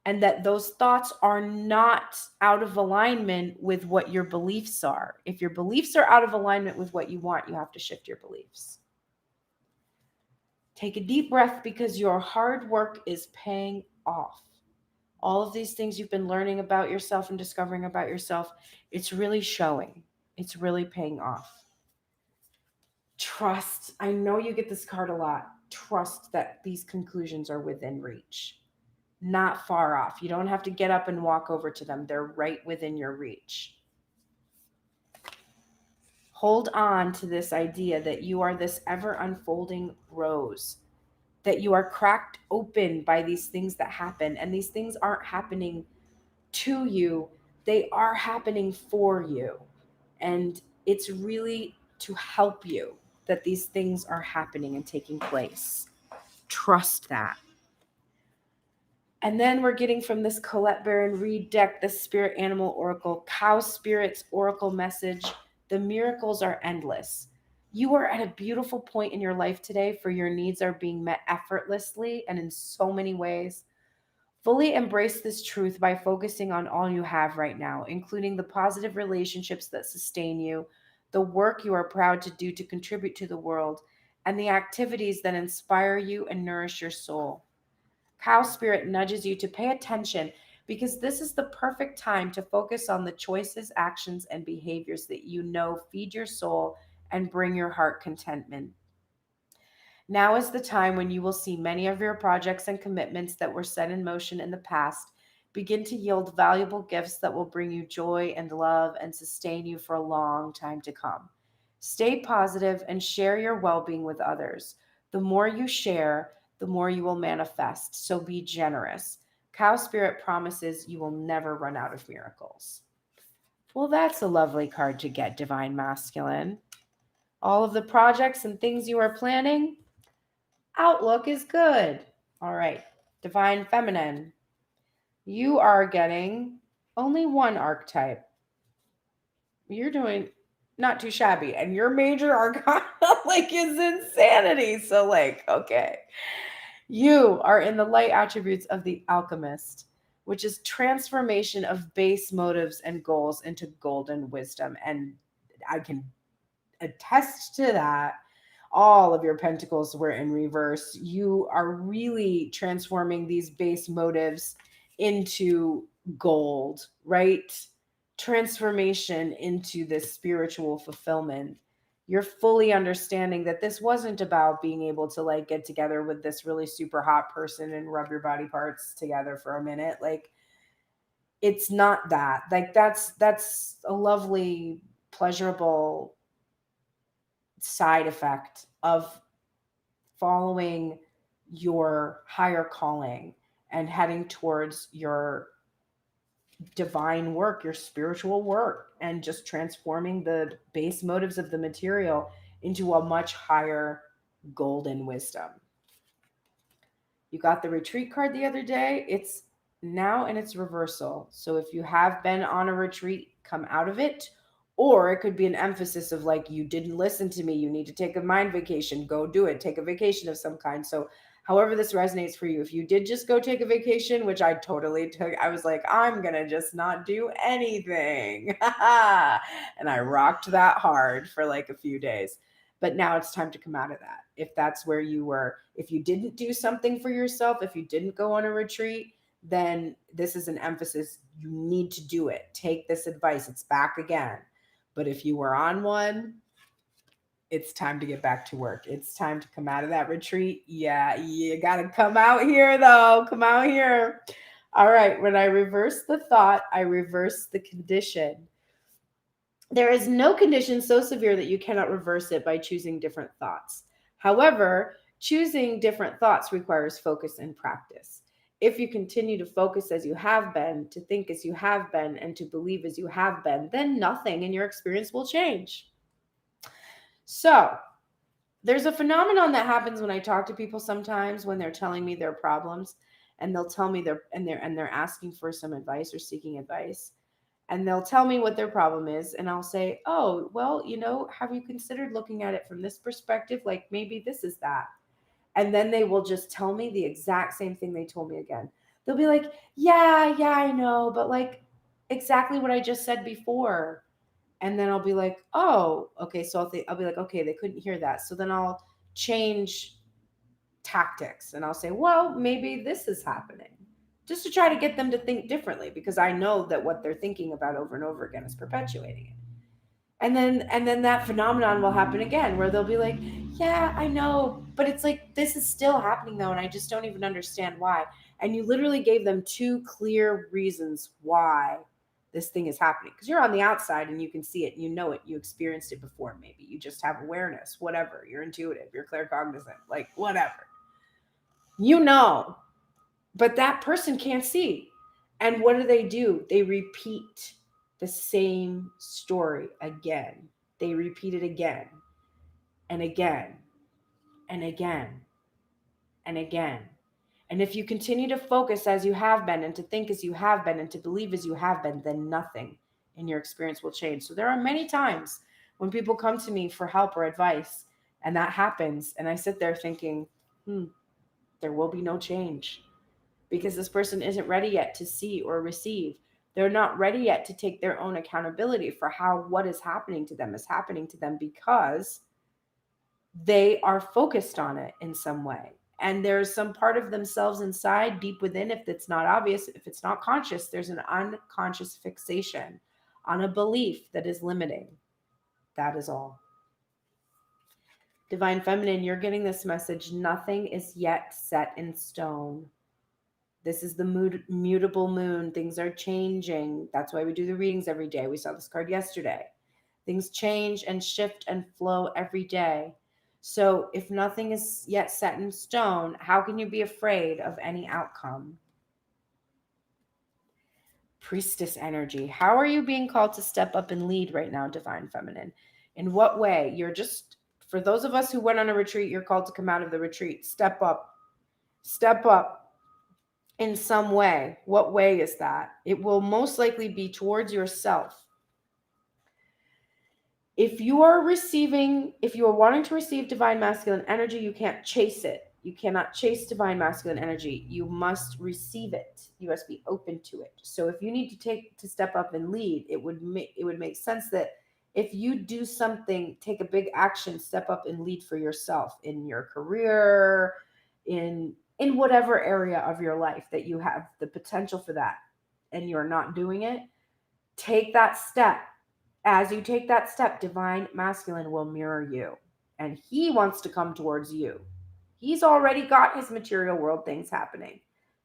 and that those thoughts are not out of alignment with what your beliefs are. If your beliefs are out of alignment with what you want, you have to shift your beliefs. Take a deep breath because your hard work is paying off. All of these things you've been learning about yourself and discovering about yourself, it's really showing. It's really paying off. Trust. I know you get this card a lot. Trust that these conclusions are within reach, not far off. You don't have to get up and walk over to them. They're right within your reach. Hold on to this idea that you are this ever unfolding rose, that you are cracked open by these things that happen. And these things aren't happening to you, they are happening for you. And it's really to help you that these things are happening and taking place. Trust that. And then we're getting from this Colette Baron Reed deck, the Spirit Animal Oracle, Cow Spirit's Oracle message. The miracles are endless. You are at a beautiful point in your life today, for your needs are being met effortlessly and in so many ways. Fully embrace this truth by focusing on all you have right now, including the positive relationships that sustain you, the work you are proud to do to contribute to the world, and the activities that inspire you and nourish your soul. Cow Spirit nudges you to pay attention because this is the perfect time to focus on the choices, actions, and behaviors that you know feed your soul and bring your heart contentment. Now is the time when you will see many of your projects and commitments that were set in motion in the past begin to yield valuable gifts that will bring you joy and love and sustain you for a long time to come. Stay positive and share your well-being with others. The more you share, the more you will manifest. So be generous. Cow Spirit promises you will never run out of miracles. Well, that's a lovely card to get, Divine Masculine. All of the projects and things you are planning, outlook is good. All right, Divine Feminine. You are getting only one archetype. You're doing not too shabby. And your major arcana is insanity. So okay. You are in the light attributes of the alchemist, which is transformation of base motives and goals into golden wisdom. And I can attest to that. All of your pentacles were in reverse. You are really transforming these base motives into gold, right? Transformation into this spiritual fulfillment. You're fully understanding that this wasn't about being able to get together with this really super hot person and rub your body parts together for a minute. It's not that. That's a lovely, pleasurable side effect of following your higher calling and heading towards your divine work, your spiritual work, and just transforming the base motives of the material into a much higher golden wisdom. You got the retreat card the other day. It's now in its reversal. So if you have been on a retreat, come out of it. Or it could be an emphasis of like, you didn't listen to me. You need to take a mind vacation. Go do it. Take a vacation of some kind. So however this resonates for you, if you did just go take a vacation, which I totally took, I was like, I'm going to just not do anything. And I rocked that hard for like a few days. But now it's time to come out of that. If that's where you were, if you didn't do something for yourself, if you didn't go on a retreat, then this is an emphasis. You need to do it. Take this advice. It's back again. But if you were on one, it's time to get back to work. It's time to come out of that retreat. Yeah, you got to come out here, though. Come out here. All right. When I reverse the thought, I reverse the condition. There is no condition so severe that you cannot reverse it by choosing different thoughts. However, choosing different thoughts requires focus and practice. If you continue to focus as you have been, to think as you have been, and to believe as you have been, then nothing in your experience will change. So, there's a phenomenon that happens when I talk to people sometimes when they're telling me their problems, and they'll tell me they're asking for some advice or seeking advice. And they'll tell me what their problem is, and I'll say, oh, well, have you considered looking at it from this perspective? Like maybe this is that. And then they will just tell me the exact same thing they told me again. They'll be like, yeah, I know, but like exactly what I just said before. And then I'll be like, oh, okay. So I'll be like, okay, they couldn't hear that. So then I'll change tactics and I'll say, well, maybe this is happening, just to try to get them to think differently, because I know that what they're thinking about over and over again is perpetuating it. And then that phenomenon will happen again where they'll be like, yeah, I know, but it's like this is still happening though, and I just don't even understand why. And you literally gave them two clear reasons why this thing is happening, because you're on the outside and you can see it, you know it, you experienced it before, maybe you just have awareness, whatever, you're intuitive, you're claircognizant, like whatever, but that person can't see. And what do? They repeat the same story again. They repeat it again and again and again and again. And if you continue to focus as you have been, and to think as you have been, and to believe as you have been, then nothing in your experience will change. So there are many times when people come to me for help or advice, and that happens, and I sit there thinking, there will be no change, because this person isn't ready yet to see or receive. They're not ready yet to take their own accountability for how what is happening to them is happening to them, because they are focused on it in some way. And there's some part of themselves inside, deep within, if it's not obvious, if it's not conscious, there's an unconscious fixation on a belief that is limiting. That is all. Divine Feminine, you're getting this message. Nothing is yet set in stone. This is the mutable moon. Things are changing. That's why we do the readings every day. We saw this card yesterday. Things change and shift and flow every day. So if nothing is yet set in stone, how can you be afraid of any outcome? Priestess energy. How are you being called to step up and lead right now, Divine Feminine? In what way? For those of us who went on a retreat, you're called to come out of the retreat. Step up. Step up in some way. What way is that? It will most likely be towards yourself. If you are wanting to receive divine masculine energy, you can't chase it. You cannot chase divine masculine energy. You must receive it. You must be open to it. So if you need to step up and lead, it would make sense that if you do something, take a big action, step up and lead for yourself in your career, in whatever area of your life that you have the potential for that, and you're not doing it, take that step. As you take that step, divine masculine will mirror you, and he wants to come towards you. He's already got his material world things happening.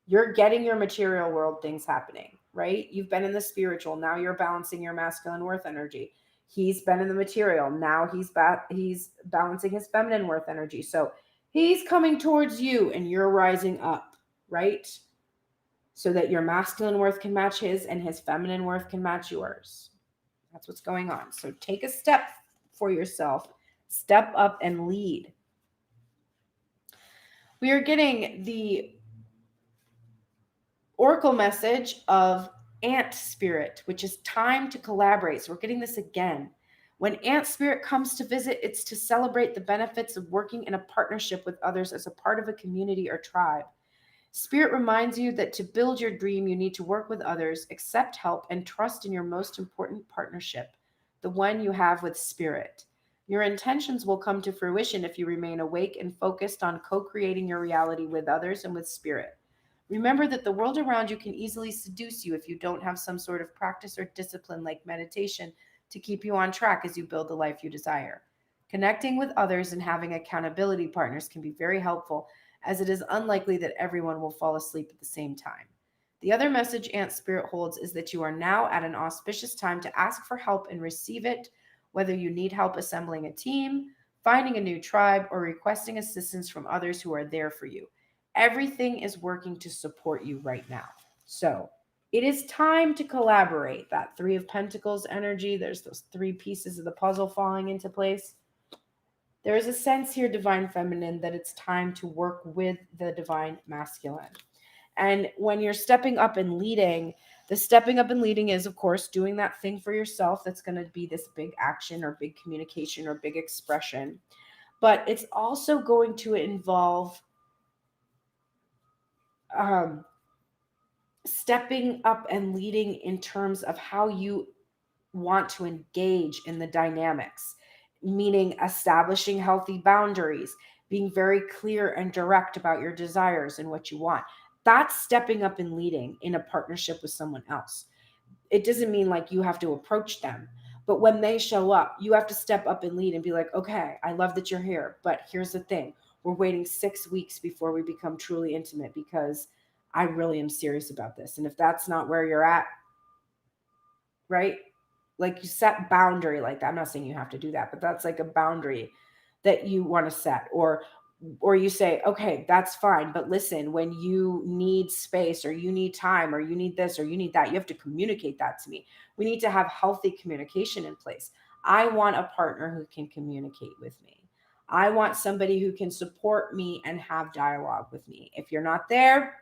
You're getting your material world things happening, right? You've been in the spiritual. Now you're balancing your masculine worth energy. He's been in the material. Now he's balancing his feminine worth energy. So he's coming towards you and you're rising up, right? so that your masculine worth can match his and his feminine worth can match yours. That's what's going on. So take a step for yourself, step up and lead. We are getting the oracle message of ant spirit, which is time to collaborate. So we're getting this again. When ant spirit comes to visit, it's to celebrate the benefits of working in a partnership with others as a part of a community or tribe. Spirit reminds you that to build your dream, you need to work with others, accept help, and trust in your most important partnership, the one you have with Spirit. Your intentions will come to fruition if you remain awake and focused on co-creating your reality with others and with Spirit. Remember that the world around you can easily seduce you if you don't have some sort of practice or discipline like meditation to keep you on track as you build the life you desire. Connecting with others and having accountability partners can be very helpful, as it is unlikely that everyone will fall asleep at the same time. The other message Ant Spirit holds is that you are now at an auspicious time to ask for help and receive it, whether you need help assembling a team, finding a new tribe, or requesting assistance from others who are there for you. Everything is working to support you right now. So it is time to collaborate. That Three of Pentacles energy, there's those three pieces of the puzzle falling into place. There is a sense here, divine feminine, that it's time to work with the divine masculine. And when you're stepping up and leading, the stepping up and leading is, of course, doing that thing for yourself that's going to be this big action or big communication or big expression. But it's also going to involve stepping up and leading in terms of how you want to engage in the dynamics, meaning establishing healthy boundaries, being very clear and direct about your desires and what you want. That's stepping up and leading in a partnership with someone else. It doesn't mean like you have to approach them, but when they show up, you have to step up and lead and be like, okay, I love that you're here, but here's the thing. We're waiting 6 weeks before we become truly intimate because I really am serious about this. And if that's not where you're at, right? Like you set boundary like that. I'm not saying you have to do that, but that's like a boundary that you want to set. Or you say, okay, that's fine, but listen, when you need space or you need time or you need this or you need that, you have to communicate that to me. We need to have healthy communication in place. I want a partner who can communicate with me. I want somebody who can support me and have dialogue with me. If you're not there,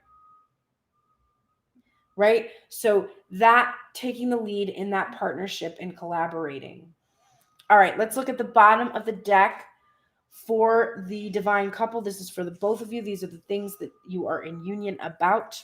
right? So that taking the lead in that partnership and collaborating. All right, let's look at the bottom of the deck for the divine couple. This is for the both of you. These are the things that you are in union about.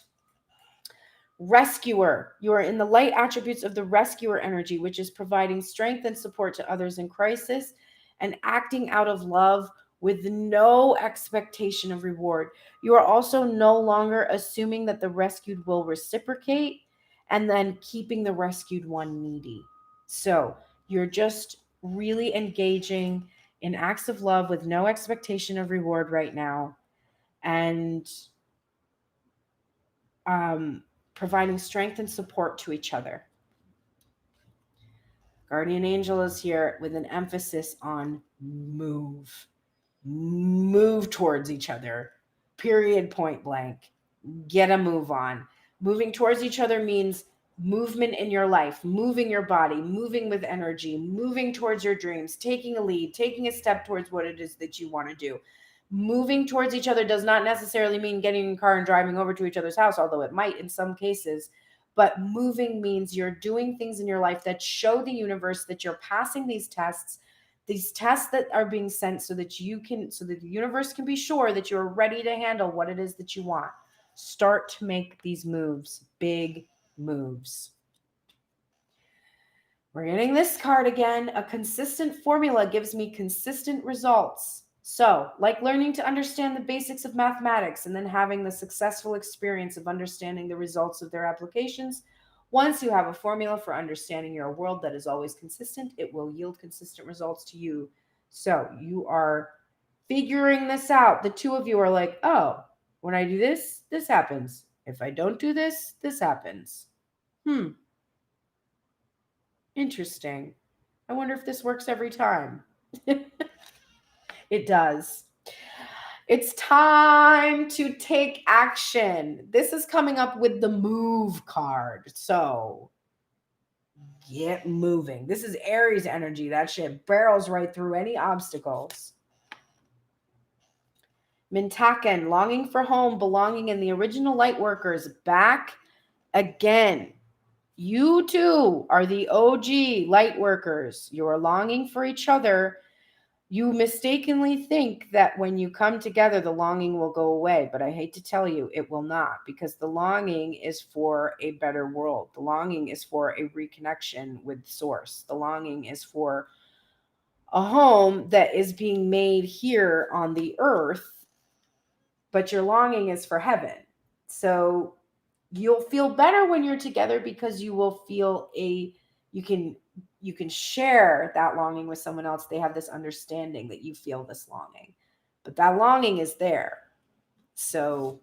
Rescuer. You are in the light attributes of the rescuer energy, which is providing strength and support to others in crisis and acting out of love with no expectation of reward. You are also no longer assuming that the rescued will reciprocate and then keeping the rescued one needy. So you're just really engaging in acts of love with no expectation of reward right now, and providing strength and support to each other. Guardian angel is here with an emphasis on move. Move towards each other. Period, point blank. Get a move on. Moving towards each other means movement in your life, moving your body, moving with energy, moving towards your dreams, taking a lead, taking a step towards what it is that you want to do. Moving towards each other does not necessarily mean getting in a car and driving over to each other's house, although it might in some cases. But moving means you're doing things in your life that show the universe that you're passing these tests that are being sent so that the universe can be sure that you're ready to handle what it is that you want. Start to make these moves, big moves. We're getting this card again. A consistent formula gives me consistent results. So, like learning to understand the basics of mathematics and then having the successful experience of understanding the results of their applications, once you have a formula for understanding your world that is always consistent, it will yield consistent results to you. So, you are figuring this out. The two of you are like, oh, when I do this, this happens. If I don't do this, this happens. Interesting. I wonder if this works every time. It does. It's time to take action. This is coming up with the move card. So get moving. This is Aries energy. That shit barrels right through any obstacles. Mintaken, longing for home, belonging in the original light workers, back again. You too are the OG light workers. You are longing for each other. You mistakenly think that when you come together, the longing will go away. But I hate to tell you, it will not, because the longing is for a better world. The longing is for a reconnection with Source. The longing is for a home that is being made here on the earth, but your longing is for heaven. So you'll feel better when you're together, because you will feel you can share that longing with someone else. They have this understanding that you feel this longing, but that longing is there. So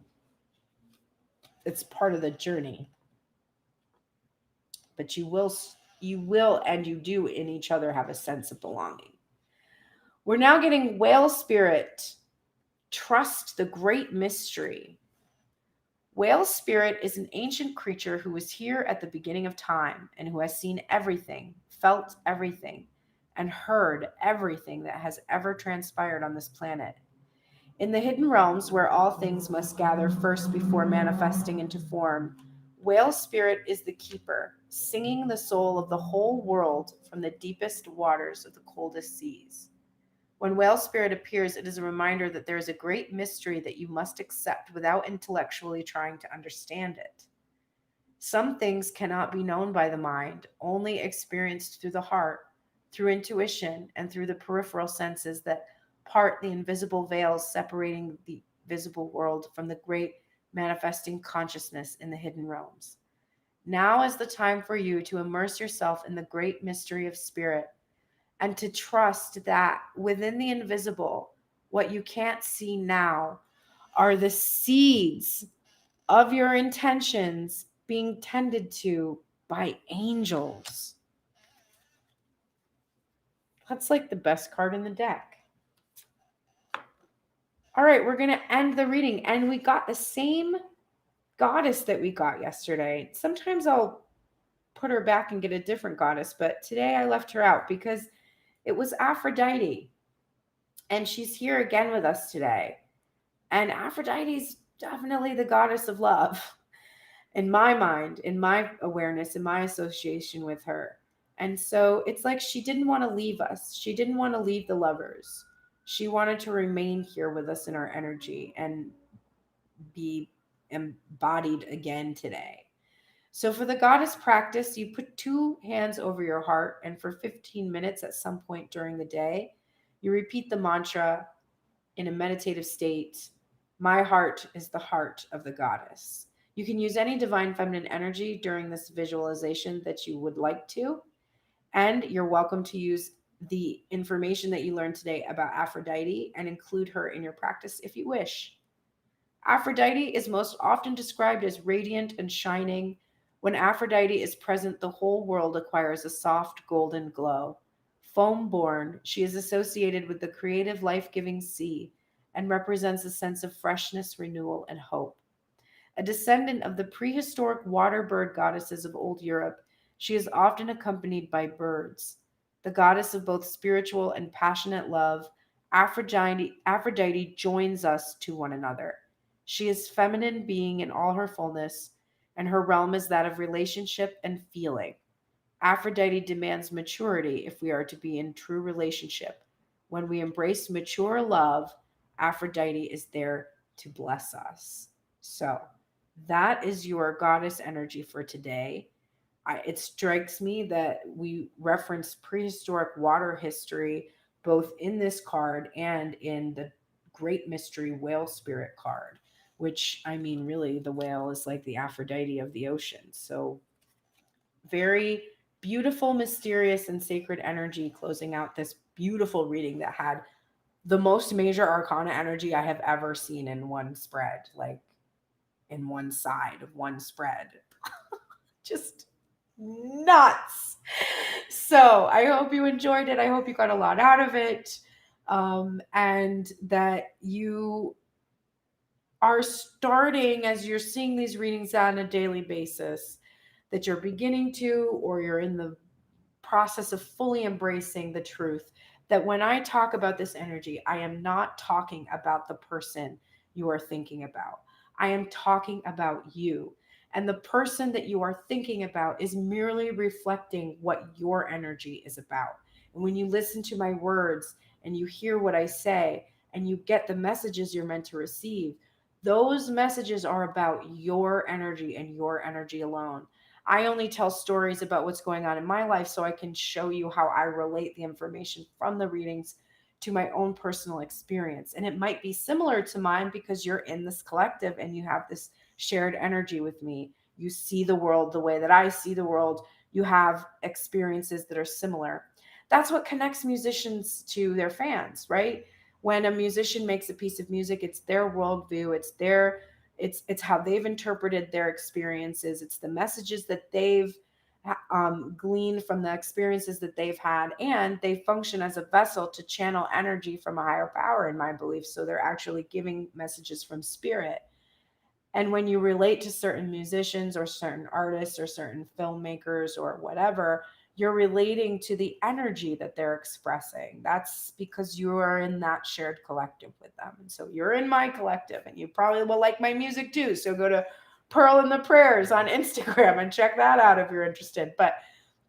it's part of the journey, but you will and you do in each other have a sense of belonging. We're now getting whale spirit. Trust the great mystery. Whale spirit is an ancient creature who was here at the beginning of time and who has seen everything, felt everything, and heard everything that has ever transpired on this planet. In the hidden realms where all things must gather first before manifesting into form, whale spirit is the keeper, singing the soul of the whole world from the deepest waters of the coldest seas. When whale spirit appears, it is a reminder that there is a great mystery that you must accept without intellectually trying to understand it. Some things cannot be known by the mind, only experienced through the heart, through intuition, and through the peripheral senses that part the invisible veils separating the visible world from the great manifesting consciousness in the hidden realms. Now is the time for you to immerse yourself in the great mystery of spirit, and to trust that within the invisible, what you can't see now are the seeds of your intentions being tended to by angels. That's like the best card in the deck. All right, we're going to end the reading. And we got the same goddess that we got yesterday. Sometimes I'll put her back and get a different goddess, but today I left her out because it was Aphrodite. And she's here again with us today. And Aphrodite's definitely the goddess of love in my mind, in my awareness, in my association with her. And so it's like she didn't want to leave us. She didn't want to leave the lovers. She wanted to remain here with us in our energy and be embodied again today. So for the goddess practice, you put two hands over your heart, and for 15 minutes at some point during the day, you repeat the mantra in a meditative state. My heart is the heart of the goddess. You can use any divine feminine energy during this visualization that you would like to, and you're welcome to use the information that you learned today about Aphrodite and include her in your practice if you wish. Aphrodite is most often described as radiant and shining. When Aphrodite is present, the whole world acquires a soft golden glow. Foam-born, she is associated with the creative, life-giving sea and represents a sense of freshness, renewal, and hope. A descendant of the prehistoric water bird goddesses of old Europe, she is often accompanied by birds. The goddess of both spiritual and passionate love, Aphrodite joins us to one another. She is feminine being in all her fullness, and her realm is that of relationship and feeling. Aphrodite demands maturity if we are to be in true relationship. When we embrace mature love, Aphrodite is there to bless us. So that is your goddess energy for today. It strikes me that we reference prehistoric water history both in this card and in the Great Mystery Whale Spirit card, which, I mean, really, the whale is like the Aphrodite of the ocean. So very beautiful, mysterious, and sacred energy closing out this beautiful reading that had the most major arcana energy I have ever seen in one spread, like in one side of one spread. Just nuts. So I hope you enjoyed it. I hope you got a lot out of it. and that you are starting, as you're seeing these readings on a daily basis, that you're beginning to, or you're in the process of fully embracing the truth that when I talk about this energy, I am not talking about the person you are thinking about. I am talking about you. And the person that you are thinking about is merely reflecting what your energy is about. And when you listen to my words and you hear what I say and you get the messages you're meant to receive, those messages are about your energy and your energy alone. I only tell stories about what's going on in my life so I can show you how I relate the information from the readings to my own personal experience. And it might be similar to mine because you're in this collective and you have this shared energy with me. You see the world the way that I see the world. You have experiences that are similar. That's what connects musicians to their fans, right? When a musician makes a piece of music, it's their worldview, it's how they've interpreted their experiences, it's the messages that they've gleaned from the experiences that they've had, and they function as a vessel to channel energy from a higher power, in my belief. So they're actually giving messages from spirit. And when you relate to certain musicians or certain artists or certain filmmakers or whatever, you're relating to the energy that they're expressing. That's because you are in that shared collective with them. And so you're in my collective and you probably will like my music too. So go to Pearl in the Prayers on Instagram and check that out if you're interested. But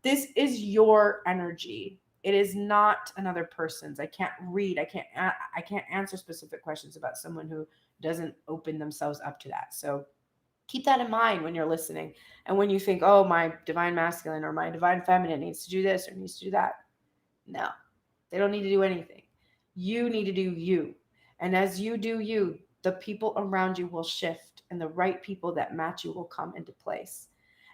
this is your energy. It is not another person's. I can't read. I can't answer specific questions about someone who doesn't open themselves up to that. So keep that in mind when you're listening. And when you think, oh, my divine masculine or my divine feminine needs to do this or needs to do that. No, they don't need to do anything. You need to do you. And as you do you, the people around you will shift and the right people that match you will come into place.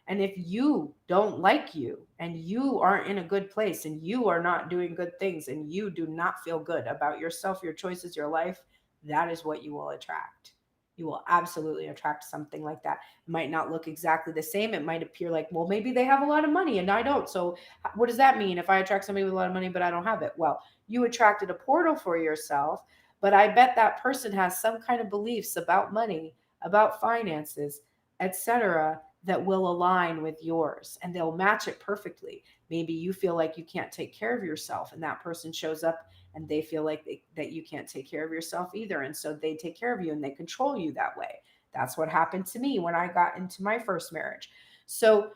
And if you don't like you and you aren't in a good place and you are not doing good things and you do not feel good about yourself, your choices, your life, that is what you will attract. You will absolutely attract something like that. It might not look exactly the same. It might appear like, well, maybe they have a lot of money and I don't. So what does that mean if I attract somebody with a lot of money but I don't have it? Well, you attracted a portal for yourself, but I bet that person has some kind of beliefs about money, about finances, etc., that will align with yours and they'll match it perfectly. Maybe you feel like you can't take care of yourself and that person shows up and they feel like that you can't take care of yourself either. And so they take care of you and they control you that way. That's what happened to me when I got into my first marriage. So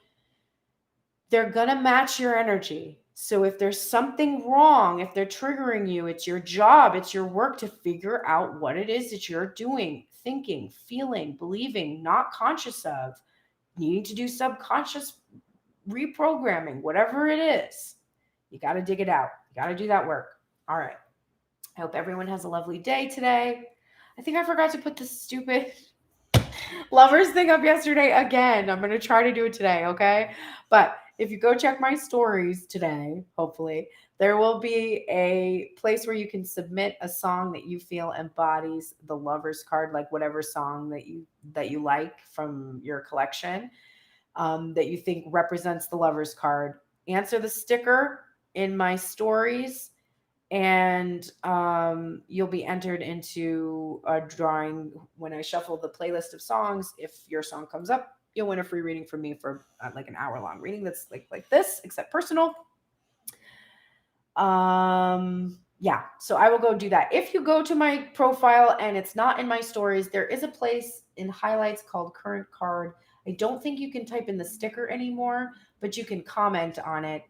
they're going to match your energy. So if there's something wrong, if they're triggering you, it's your job, it's your work to figure out what it is that you're doing, thinking, feeling, believing, not conscious of. You need to do subconscious reprogramming, whatever it is. You got to dig it out. You got to do that work. All right. I hope everyone has a lovely day today. I think I forgot to put the stupid lovers thing up yesterday again. I'm going to try to do it today, okay? But if you go check my stories today, hopefully, there will be a place where you can submit a song that you feel embodies the lovers card, like whatever song that you like from your collection, that you think represents the lovers card. Answer the sticker in my stories and you'll be entered into a drawing when I shuffle the playlist of songs. If your song comes up, you'll win a free reading from me for like an hour-long reading that's like this, except personal. Yeah, so I will go do that. If you go to my profile and it's not in my stories, there is a place in highlights called current card. I don't think you can type in the sticker anymore, but you can comment on it.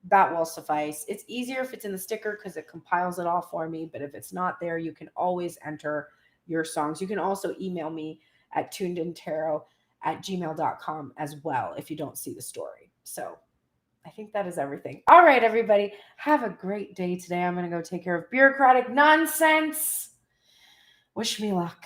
That will suffice. It's easier if it's in the sticker because it compiles it all for me. But if it's not there, you can always enter your songs. You can also email me at tunedintarot@gmail.com as well if you don't see the story. So I think that is everything. All right, everybody. Have a great day today. I'm going to go take care of bureaucratic nonsense. Wish me luck.